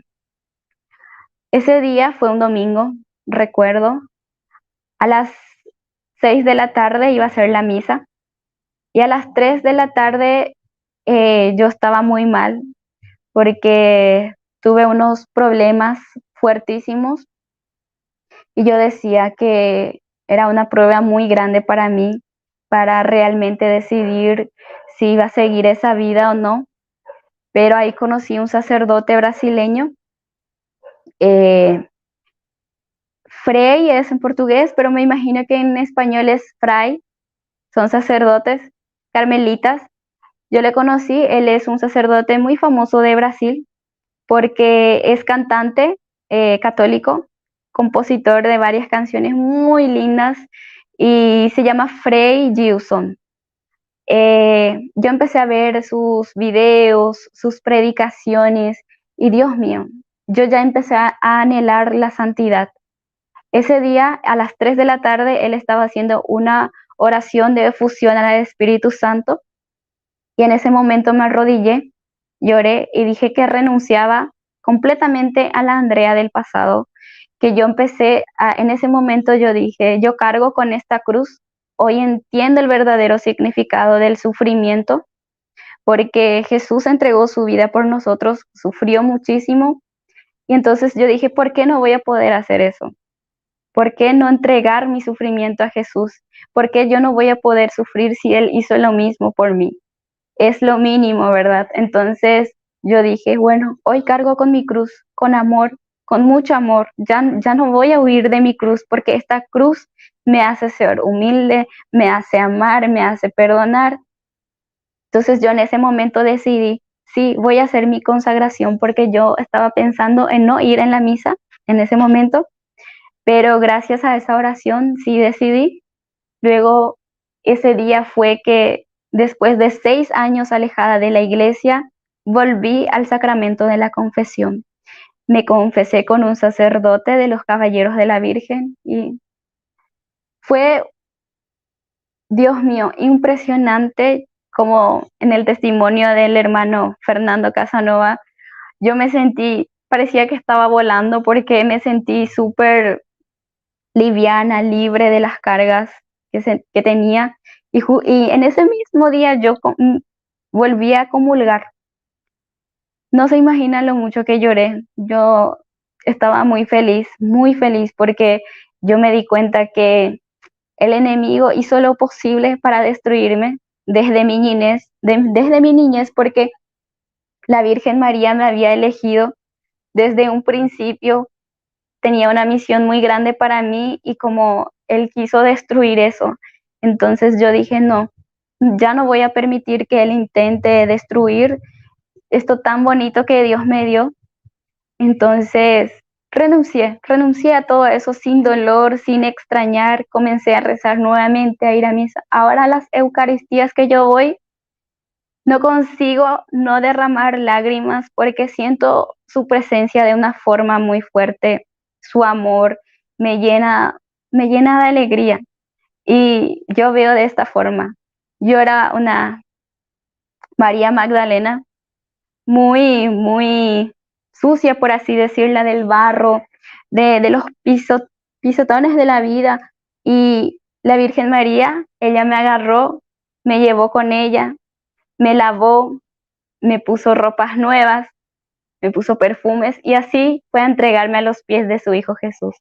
Ese día fue un domingo, recuerdo, a las 6 de la tarde iba a ser la misa, y a las 3 de la tarde yo estaba muy mal porque tuve unos problemas fuertísimos, y yo decía que era una prueba muy grande para mí, para realmente decidir si iba a seguir esa vida o no. Pero ahí conocí un sacerdote brasileño, eh, Frei es en portugués, pero me imagino que en español es Fray, son sacerdotes carmelitas. Yo le conocí, él es un sacerdote muy famoso de Brasil porque es cantante católico, compositor de varias canciones muy lindas, y se llama Frei Gilson. Yo empecé a ver sus videos, sus predicaciones, y Dios mío, yo ya empecé a anhelar la santidad. Ese día, a las 3 de la tarde, él estaba haciendo una oración de efusión al Espíritu Santo, y en ese momento me arrodillé, lloré y dije que renunciaba completamente a la Andrea del pasado, que yo empecé en ese momento yo dije, yo cargo con esta cruz hoy entiendo el verdadero significado del sufrimiento, porque Jesús entregó su vida por nosotros, sufrió muchísimo, y entonces yo dije, ¿por qué no voy a poder hacer eso? ¿Por qué no entregar mi sufrimiento a Jesús? ¿Por qué yo no voy a poder sufrir si Él hizo lo mismo por mí? Es lo mínimo, ¿verdad? Entonces yo dije, bueno, hoy cargo con mi cruz, con amor, con mucho amor. Ya no voy a huir de mi cruz porque esta cruz me hace ser humilde, me hace amar, me hace perdonar. Entonces yo en ese momento decidí, sí, voy a hacer mi consagración porque yo estaba pensando en no ir en la misa en ese momento, pero gracias a esa oración sí decidí. Luego ese día fue que después de 6 años alejada de la iglesia, volví al sacramento de la confesión. Me confesé con un sacerdote de los Caballeros de la Virgen y fue, Dios mío, impresionante como en el testimonio del hermano Fernando Casanova, yo me sentí, parecía que estaba volando porque me sentí súper liviana, libre de las cargas que tenía. Y en ese mismo día yo volví a comulgar. No se imagina lo mucho que lloré. Yo estaba muy feliz porque yo me di cuenta que el enemigo hizo lo posible para destruirme desde mi niñez, desde mi niñez, porque la Virgen María me había elegido desde un principio, tenía una misión muy grande para mí y como él quiso destruir eso, entonces yo dije, no, ya no voy a permitir que él intente destruir esto tan bonito que Dios me dio. Entonces renuncié a todo eso sin dolor, sin extrañar, comencé a rezar nuevamente, a ir a misa. Ahora las Eucaristías que yo voy, no consigo no derramar lágrimas porque siento su presencia de una forma muy fuerte, su amor me llena, me llena de alegría. Y yo veo de esta forma. Yo era una María Magdalena muy sucia, por así decirla, del barro, de los pisotones de la vida. Y la Virgen María, ella me agarró, me llevó con ella, me lavó, me puso ropas nuevas, me puso perfumes y así fue a entregarme a los pies de su Hijo Jesús.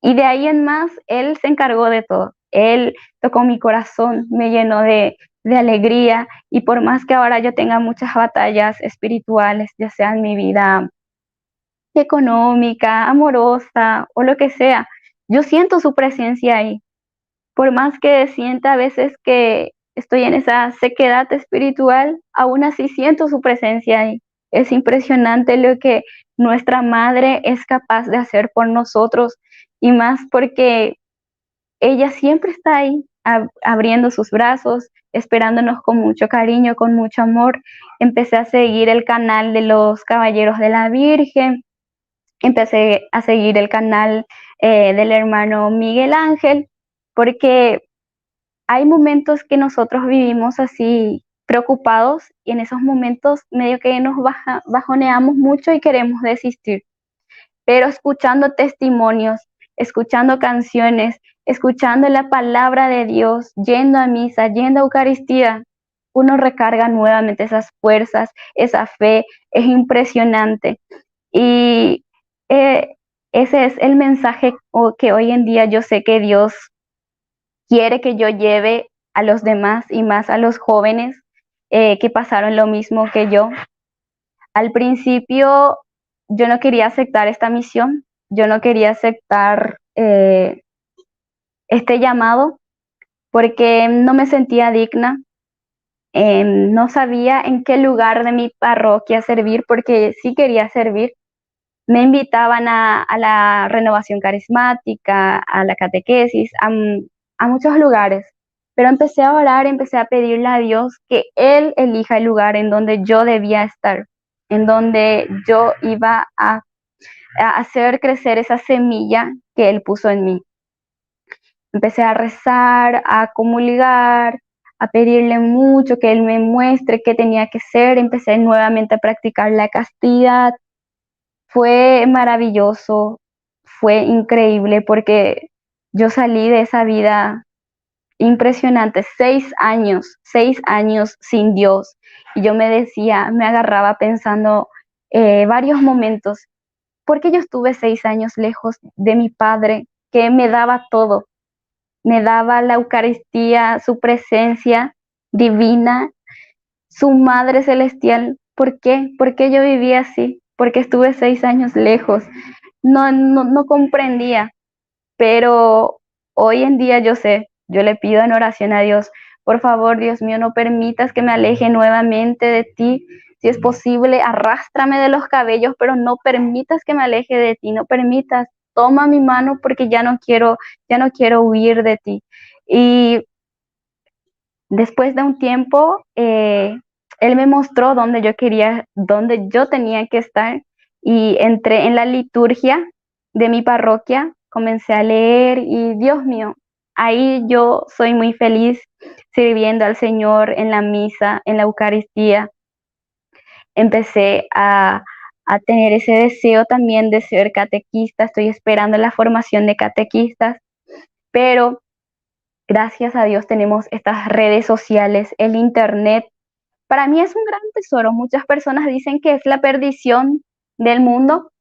Y de ahí en más, Él se encargó de todo. Él tocó mi corazón, me llenó de alegría y por más que ahora yo tenga muchas batallas espirituales, ya sea en mi vida económica, amorosa o lo que sea, yo siento su presencia ahí. Por más que sienta a veces que estoy en esa sequedad espiritual, aún así siento su presencia ahí. Es impresionante lo que nuestra madre es capaz de hacer por nosotros y más porque ella siempre está ahí abriendo sus brazos, esperándonos con mucho cariño, con mucho amor. Empecé a seguir el canal de los Caballeros de la Virgen, empecé a seguir el canal del hermano Miguel Ángel, porque hay momentos que nosotros vivimos así preocupados y en esos momentos medio que nos bajoneamos mucho y queremos desistir. Pero escuchando testimonios, escuchando canciones, escuchando la palabra de Dios, yendo a misa, yendo a Eucaristía, uno recarga nuevamente esas fuerzas, esa fe, es impresionante. Y eh, ese es el mensaje que hoy en día yo sé que Dios quiere que yo lleve a los demás y más a los jóvenes que pasaron lo mismo que yo. Al principio yo no quería aceptar esta misión, yo no quería aceptar este llamado porque no me sentía digna, no sabía en qué lugar de mi parroquia servir porque sí quería servir. Me invitaban a la renovación carismática, a la catequesis, a muchos lugares, pero empecé a orar, empecé a pedirle a Dios que Él elija el lugar en donde yo debía estar, en donde yo iba a hacer crecer esa semilla que Él puso en mí. Empecé a rezar, a comulgar, a pedirle mucho que Él me muestre qué tenía que ser. Empecé nuevamente a practicar la castidad. Fue maravilloso, fue increíble porque yo salí de esa vida impresionante, 6 años sin Dios. Y yo me decía, me agarraba pensando varios momentos, ¿por qué yo estuve 6 años lejos de mi padre, que me daba todo? Me daba la Eucaristía, su presencia divina, su Madre Celestial. ¿Por qué? ¿Por qué yo vivía así? Porque estuve 6 años lejos. No comprendía, pero hoy en día yo sé, yo le pido en oración a Dios, por favor, Dios mío, no permitas que me aleje nuevamente de ti. Si es posible, arrástrame de los cabellos, pero no permitas que me aleje de ti, no permitas, toma mi mano porque ya no quiero huir de ti. Y después de un tiempo, él me mostró dónde yo tenía que estar y entré en la liturgia de mi parroquia, comencé a leer y Dios mío, ahí yo soy muy feliz sirviendo al Señor en la misa, en la Eucaristía. Empecé a tener ese deseo también de ser catequista, estoy esperando la formación de catequistas, pero gracias a Dios tenemos estas redes sociales, el Internet. Para mí es un gran tesoro. Muchas personas dicen que es la perdición del mundo,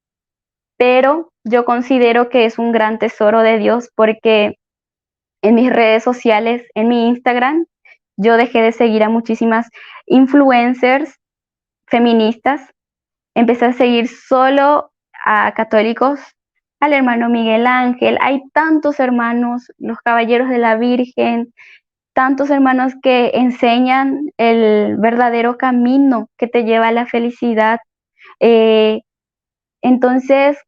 pero yo considero que es un gran tesoro de Dios porque en mis redes sociales, en mi Instagram, yo dejé de seguir a muchísimas influencers feministas. Empecé a seguir solo a católicos, al hermano Miguel Ángel. Hay tantos hermanos, los caballeros de la Virgen, tantos hermanos que enseñan el verdadero camino que te lleva a la felicidad. Eh, entonces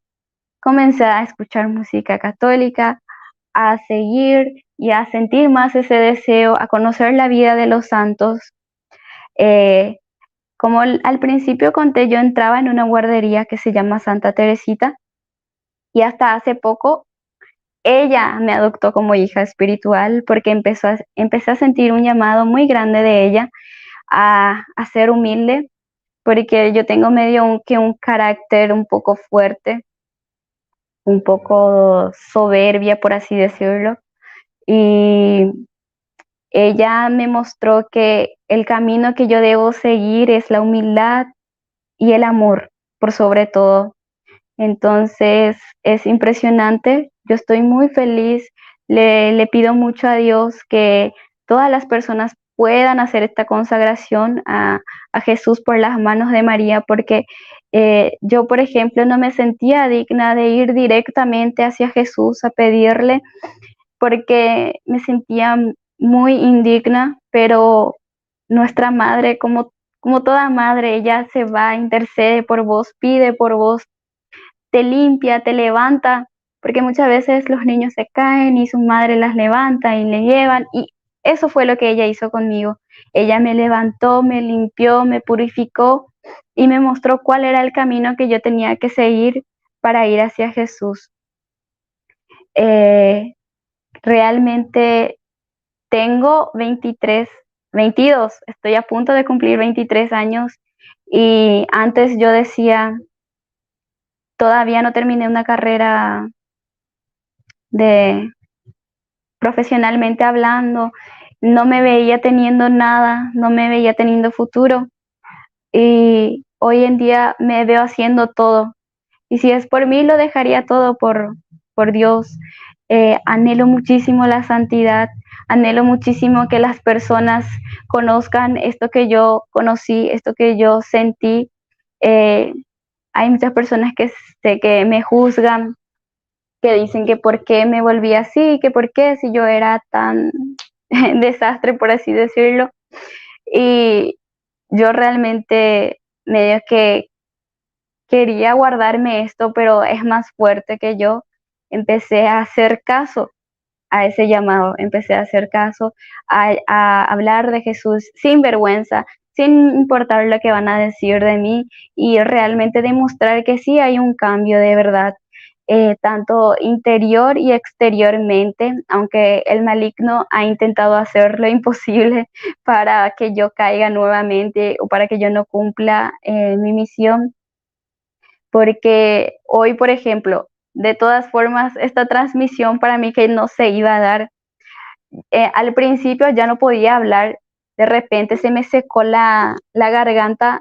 comencé a escuchar música católica, a seguir y a sentir más ese deseo, a conocer la vida de los santos. Eh, como al principio conté, yo entraba en una guardería que se llama Santa Teresita y hasta hace poco ella me adoptó como hija espiritual porque empecé a sentir un llamado muy grande de ella a ser humilde, porque yo tengo medio un carácter un poco fuerte, un poco soberbia, por así decirlo. Y ella me mostró que el camino que yo debo seguir es la humildad y el amor, por sobre todo. Entonces es impresionante, yo estoy muy feliz, le pido mucho a Dios que todas las personas puedan hacer esta consagración a Jesús por las manos de María, porque yo, por ejemplo, no me sentía digna de ir directamente hacia Jesús a pedirle, porque me sentía muy indigna, pero nuestra madre, como toda madre, ella se va, intercede por vos, pide por vos, te limpia, te levanta, porque muchas veces los niños se caen y su madre las levanta y le llevan, y eso fue lo que ella hizo conmigo. Ella me levantó, me limpió, me purificó y me mostró cuál era el camino que yo tenía que seguir para ir hacia Jesús. Eh, realmente tengo 22, estoy a punto de cumplir 23 años y antes yo decía, todavía no terminé una carrera de profesionalmente hablando, no me veía teniendo nada, no me veía teniendo futuro y hoy en día me veo haciendo todo y si es por mí lo dejaría todo por Dios. Anhelo muchísimo la santidad, anhelo muchísimo que las personas conozcan esto que yo conocí, esto que yo sentí. Eh, hay muchas personas que sé que me juzgan, que dicen que por qué me volví así, que por qué si yo era tan desastre, por así decirlo. Y yo realmente medio que quería guardarme esto, pero es más fuerte que yo. Empecé a hacer caso a ese llamado, empecé a hacer caso, a hablar de Jesús sin vergüenza, sin importar lo que van a decir de mí y realmente demostrar que sí hay un cambio de verdad, tanto interior y exteriormente, aunque el maligno ha intentado hacer lo imposible para que yo caiga nuevamente o para que yo no cumpla mi misión, porque hoy, por ejemplo, de todas formas, esta transmisión para mí que no se iba a dar, Al principio ya no podía hablar, de repente se me secó la garganta.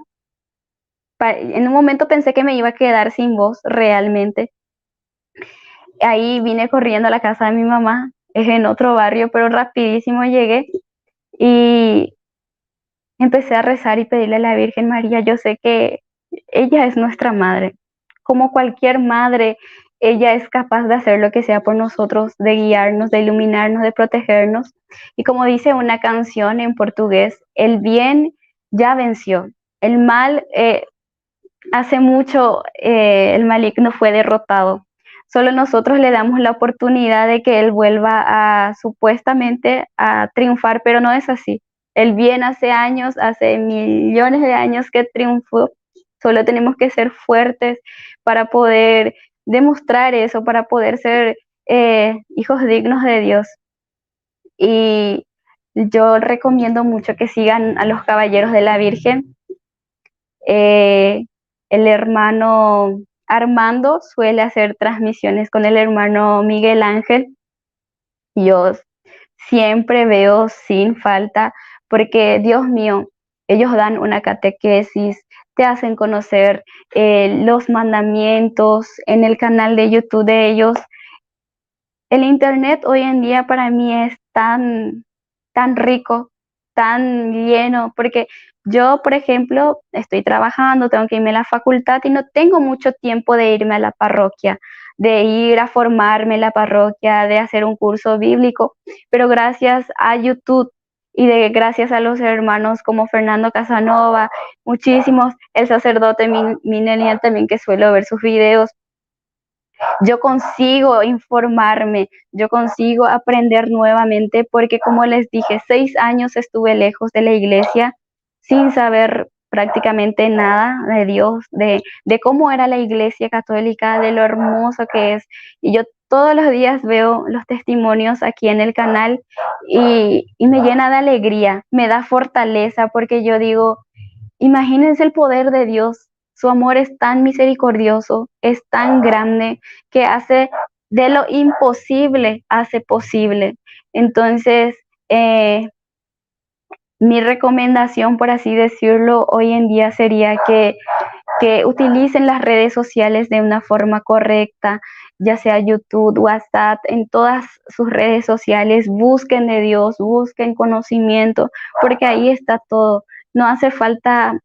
En un momento pensé que me iba a quedar sin voz realmente. Ahí vine corriendo a la casa de mi mamá, es en otro barrio, pero rapidísimo llegué y empecé a rezar y pedirle a la Virgen María. Yo sé que ella es nuestra madre. Como cualquier madre, ella es capaz de hacer lo que sea por nosotros, de guiarnos, de iluminarnos, de protegernos. Y como dice una canción en portugués, el bien ya venció. El mal, hace mucho, el maligno fue derrotado. Solo nosotros le damos la oportunidad de que él vuelva a supuestamente a triunfar, pero no es así. El bien hace años, hace millones de años que triunfó. Solo tenemos que ser fuertes para poder demostrar eso, para poder ser hijos dignos de Dios. Y yo recomiendo mucho que sigan a los Caballeros de la Virgen. Eh, el hermano Armando suele hacer transmisiones con el hermano Miguel Ángel. Yo siempre veo sin falta, porque Dios mío, ellos dan una catequesis, te hacen conocer los mandamientos en el canal de YouTube de ellos. El internet hoy en día para mí es tan rico, tan lleno, porque yo, por ejemplo, estoy trabajando, tengo que irme a la facultad y no tengo mucho tiempo de irme a la parroquia, de ir a formarme en la parroquia, de hacer un curso bíblico, pero gracias a YouTube y gracias a los hermanos como Fernando Casanova, muchísimos, el sacerdote Minelian también, que suelo ver sus videos, yo consigo informarme, yo consigo aprender nuevamente, porque como les dije, 6 años estuve lejos de la iglesia sin saber prácticamente nada de Dios, de cómo era la iglesia católica, de lo hermoso que es. Y yo todos los días veo los testimonios aquí en el canal y me llena de alegría, me da fortaleza, porque yo digo, imagínense el poder de Dios. Su amor es tan misericordioso, es tan grande, que hace de lo imposible, hace posible. Entonces, mi recomendación, por así decirlo, hoy en día sería que utilicen las redes sociales de una forma correcta, ya sea YouTube, WhatsApp, en todas sus redes sociales, busquen de Dios, busquen conocimiento, porque ahí está todo. No hace falta,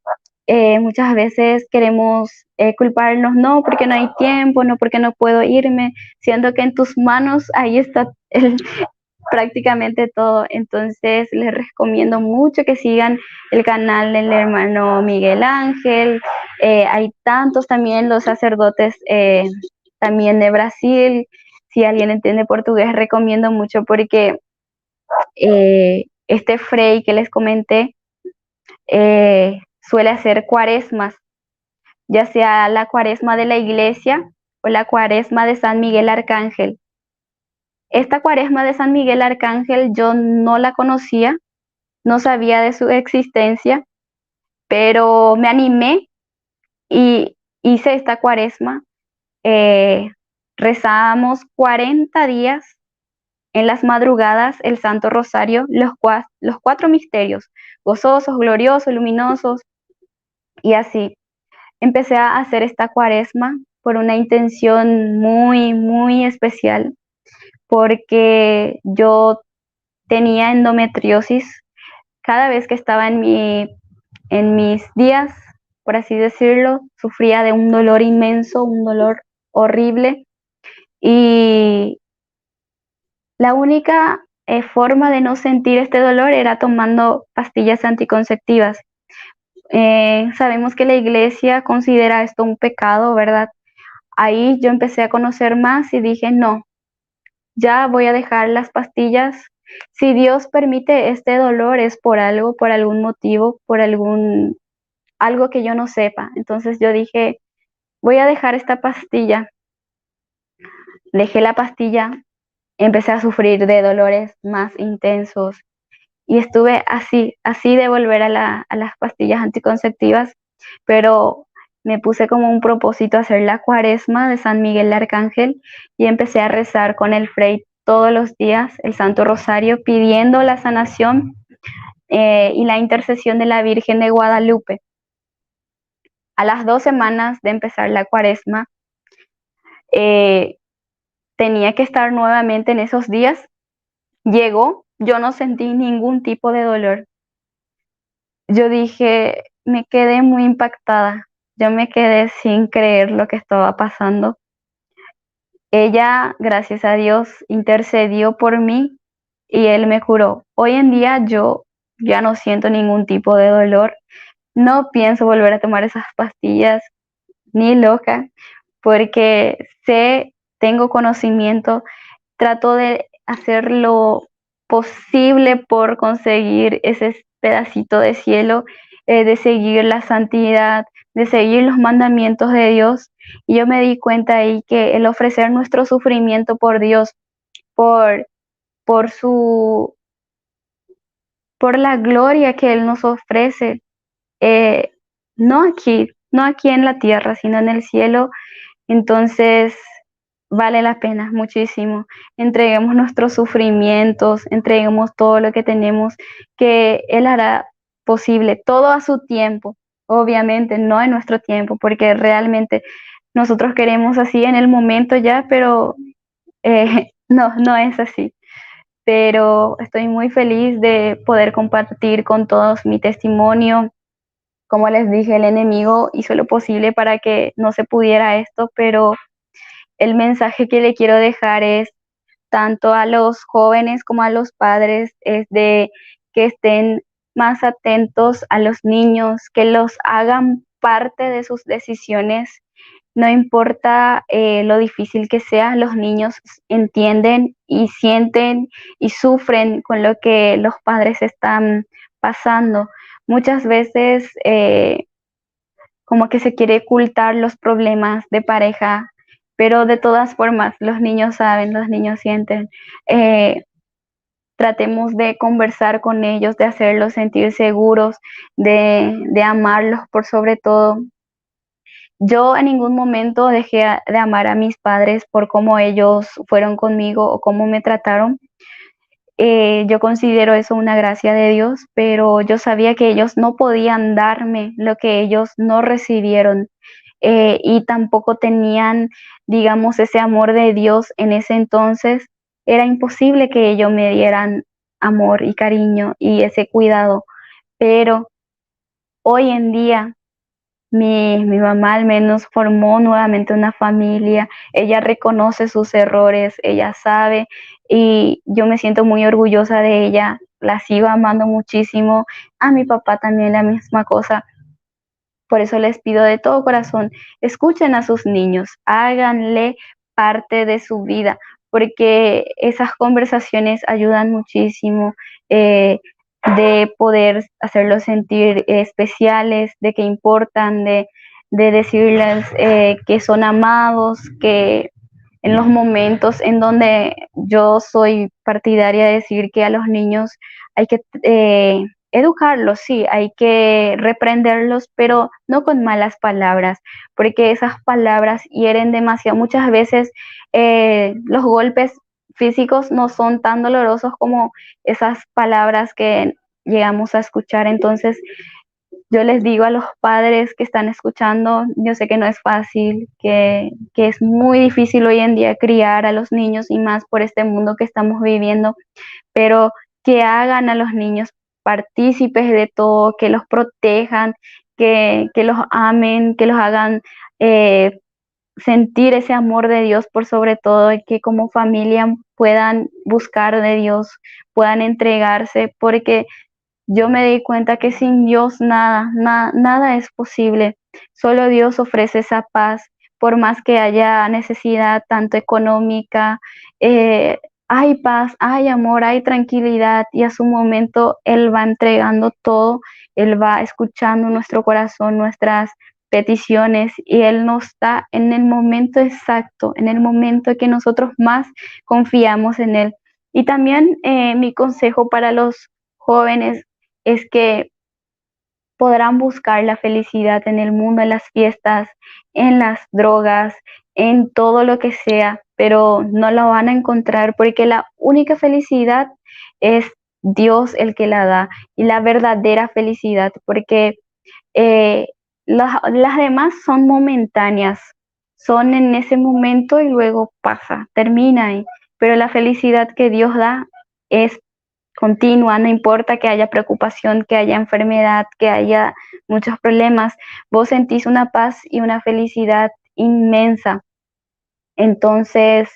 muchas veces queremos culparnos, no, porque no hay tiempo, no, porque no puedo irme, siendo que en tus manos ahí está prácticamente todo. Entonces les recomiendo mucho que sigan el canal del hermano Miguel Ángel. Hay tantos también los sacerdotes también de Brasil. Si alguien entiende portugués, recomiendo mucho, porque este Frei que les comenté suele hacer cuaresmas, ya sea la cuaresma de la iglesia o la cuaresma de San Miguel Arcángel. Esta cuaresma de San Miguel Arcángel yo no la conocía, no sabía de su existencia, pero me animé y hice esta cuaresma. Rezábamos 40 días en las madrugadas el Santo Rosario, los 4 misterios, gozosos, gloriosos, luminosos, y así. Empecé a hacer esta cuaresma por una intención muy, muy especial, porque yo tenía endometriosis. Cada vez que estaba en mis días, por así decirlo, sufría de un dolor inmenso, un dolor horrible, y la única forma de no sentir este dolor era tomando pastillas anticonceptivas. Sabemos que la iglesia considera esto un pecado, ¿verdad? Ahí yo empecé a conocer más y dije, no, ya voy a dejar las pastillas. Si Dios permite este dolor es por algo, por algún motivo, por algo que yo no sepa. Entonces yo dije, voy a dejar esta pastilla. Dejé la pastilla, empecé a sufrir de dolores más intensos y estuve así de volver a las pastillas anticonceptivas, pero me puse como un propósito hacer la cuaresma de San Miguel Arcángel y empecé a rezar con el Frei todos los días el Santo Rosario pidiendo la sanación y la intercesión de la Virgen de Guadalupe. A las 2 semanas de empezar la cuaresma, tenía que estar nuevamente en esos días. Llegó, yo no sentí ningún tipo de dolor. Yo dije, me quedé muy impactada. Yo me quedé sin creer lo que estaba pasando. Ella, gracias a Dios, intercedió por mí y Él me curó. Hoy en día yo ya no siento ningún tipo de dolor. No pienso volver a tomar esas pastillas, ni loca, porque tengo conocimiento, trato de hacer lo posible por conseguir ese pedacito de cielo, de seguir la santidad, de seguir los mandamientos de Dios. Y yo me di cuenta ahí que el ofrecer nuestro sufrimiento por Dios, por, por su, por la gloria que Él nos ofrece, eh, no aquí en la tierra, sino en el cielo, entonces vale la pena muchísimo. Entreguemos nuestros sufrimientos, entreguemos todo lo que tenemos, que Él hará posible, todo a su tiempo, obviamente no en nuestro tiempo, porque realmente nosotros queremos así en el momento ya, pero no es así. Pero estoy muy feliz de poder compartir con todos mi testimonio. Como les dije, el enemigo hizo lo posible para que no se pudiera esto, pero el mensaje que le quiero dejar es tanto a los jóvenes como a los padres, es de que estén más atentos a los niños, que los hagan parte de sus decisiones. No importa lo difícil que sea, los niños entienden y sienten y sufren con lo que los padres están pasando. Muchas veces como que se quiere ocultar los problemas de pareja, pero de todas formas los niños saben, los niños sienten. Eh, Tratemos de conversar con ellos, de hacerlos sentir seguros, de amarlos por sobre todo. Yo en ningún momento dejé de amar a mis padres por cómo ellos fueron conmigo o cómo me trataron. Yo considero eso una gracia de Dios, pero yo sabía que ellos no podían darme lo que ellos no recibieron, y tampoco tenían, digamos, ese amor de Dios en ese entonces. Era imposible que ellos me dieran amor y cariño y ese cuidado, pero hoy en día mi mamá al menos formó nuevamente una familia, ella reconoce sus errores, ella sabe y yo me siento muy orgullosa de ella, la sigo amando muchísimo, a mi papá también la misma cosa. Por eso les pido de todo corazón, escuchen a sus niños, háganle parte de su vida, porque esas conversaciones ayudan muchísimo, de poder hacerlos sentir especiales, de que importan, de decirles que son amados, que en los momentos en donde yo soy partidaria de decir que a los niños hay que educarlos, sí, hay que reprenderlos, pero no con malas palabras, porque esas palabras hieren demasiado. Muchas veces los golpes físicos no son tan dolorosos como esas palabras que llegamos a escuchar. Entonces, yo les digo a los padres que están escuchando, yo sé que no es fácil, que es muy difícil hoy en día criar a los niños y más por este mundo que estamos viviendo, pero que hagan a los niños partícipes de todo, que los protejan, que los amen, que los hagan sentir ese amor de Dios por sobre todo y que como familia puedan buscar de Dios, puedan entregarse, porque yo me di cuenta que sin Dios nada es posible. Solo Dios ofrece esa paz, por más que haya necesidad tanto económica, eh, hay paz, hay amor, hay tranquilidad y a su momento Él va entregando todo, Él va escuchando nuestro corazón, nuestras peticiones y Él nos da en el momento exacto, en el momento que nosotros más confiamos en Él. Y también mi consejo para los jóvenes es que podrán buscar la felicidad en el mundo, en las fiestas, en las drogas, en todo lo que sea, pero no la van a encontrar porque la única felicidad es Dios el que la da y la verdadera felicidad, porque eh, las demás son momentáneas, son en ese momento y luego pasa, termina ahí, pero la felicidad que Dios da es continua, no importa que haya preocupación, que haya enfermedad, que haya muchos problemas, vos sentís una paz y una felicidad inmensa. Entonces,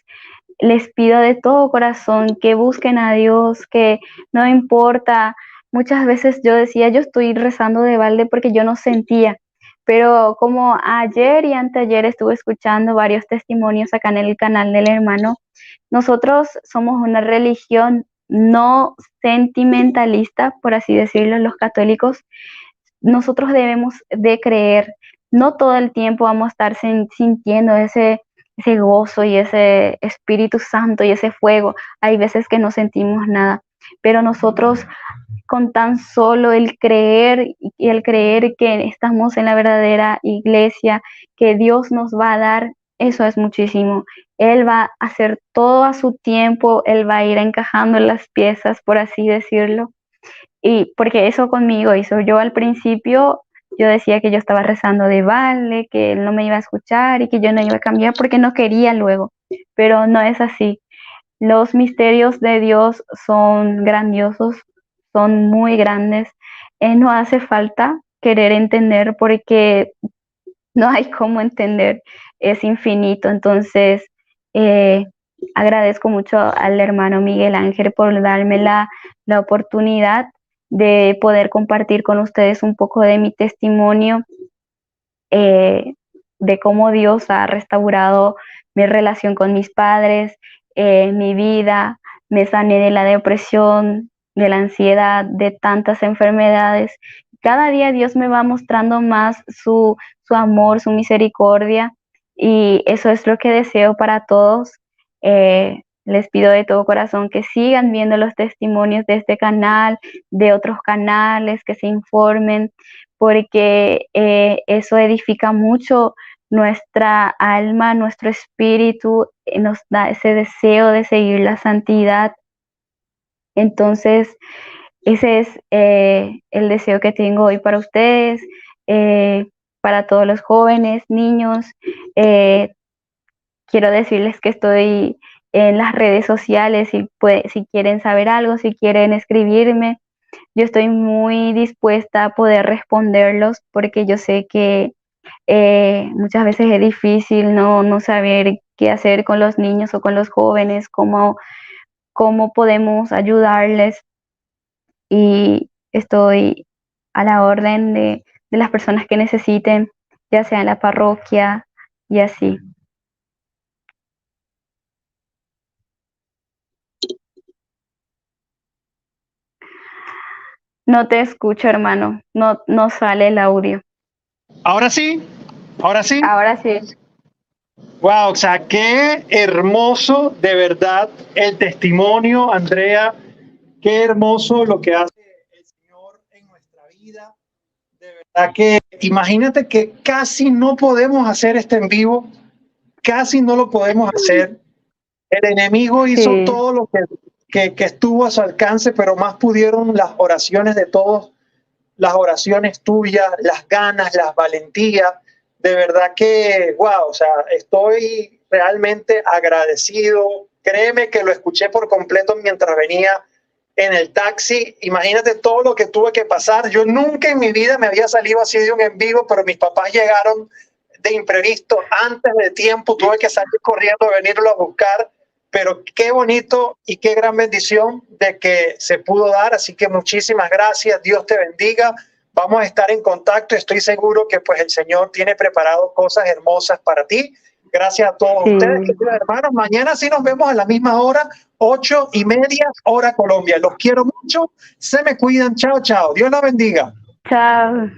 les pido de todo corazón que busquen a Dios, que no importa. Muchas veces yo decía, yo estoy rezando de balde porque yo no sentía, pero como ayer y anteayer estuve escuchando varios testimonios acá en el canal del hermano, nosotros somos una religión no sentimentalista, por así decirlo, los católicos. Nosotros debemos de creer, no todo el tiempo vamos a estar sintiendo ese gozo y ese Espíritu Santo y ese fuego. Hay veces que no sentimos nada, pero nosotros con tan solo el creer y el creer que estamos en la verdadera iglesia, que Dios nos va a dar, eso es muchísimo. Él va a hacer todo a su tiempo, Él va a ir encajando las piezas, por así decirlo. Y porque eso conmigo hizo, yo al principio yo decía que yo estaba rezando de vale, que él no me iba a escuchar y que yo no iba a cambiar porque no quería luego, pero no es así. Los misterios de Dios son grandiosos, son muy grandes. No hace falta querer entender porque no hay cómo entender, es infinito. Entonces, eh, agradezco mucho al hermano Miguel Ángel por darme la oportunidad de poder compartir con ustedes un poco de mi testimonio, de cómo Dios ha restaurado mi relación con mis padres, mi vida, me sané de la depresión, de la ansiedad, de tantas enfermedades. Cada día Dios me va mostrando más su amor, su misericordia, y eso es lo que deseo para todos. Les pido de todo corazón que sigan viendo los testimonios de este canal, de otros canales, que se informen, porque eso edifica mucho nuestra alma, nuestro espíritu, nos da ese deseo de seguir la santidad. Entonces, ese es el deseo que tengo hoy para ustedes, para todos los jóvenes, niños. Quiero decirles que estoy en las redes sociales, si quieren saber algo, si quieren escribirme, yo estoy muy dispuesta a poder responderlos porque yo sé que muchas veces es difícil no saber qué hacer con los niños o con los jóvenes, cómo podemos ayudarles, y estoy a la orden de las personas que necesiten, ya sea en la parroquia y así. No te escucho, hermano, no sale el audio. Ahora sí, ahora sí. Ahora sí. Wow, o sea, qué hermoso de verdad el testimonio, Andrea. Qué hermoso lo que hace el Señor en nuestra vida. De verdad que imagínate que casi no podemos hacer este en vivo, casi no lo podemos hacer. El enemigo hizo Sí. todo lo que estuvo a su alcance, pero más pudieron las oraciones de todos, las oraciones tuyas, las ganas, las valentías. De verdad que, wow, o sea, estoy realmente agradecido. Créeme que lo escuché por completo mientras venía en el taxi. Imagínate todo lo que tuve que pasar. Yo nunca en mi vida me había salido así de un en vivo, pero mis papás llegaron de imprevisto, antes de tiempo, tuve que salir corriendo a venirlo a buscar, pero qué bonito y qué gran bendición de que se pudo dar. Así que muchísimas gracias, Dios te bendiga. Vamos a estar en contacto. Estoy seguro que pues el Señor tiene preparado cosas hermosas para ti. Gracias a todos ustedes, queridos hermanos. Mañana sí nos vemos a la misma hora, 8:30, hora Colombia. Los quiero mucho. Se me cuidan. Chao, chao. Dios los bendiga. Chao.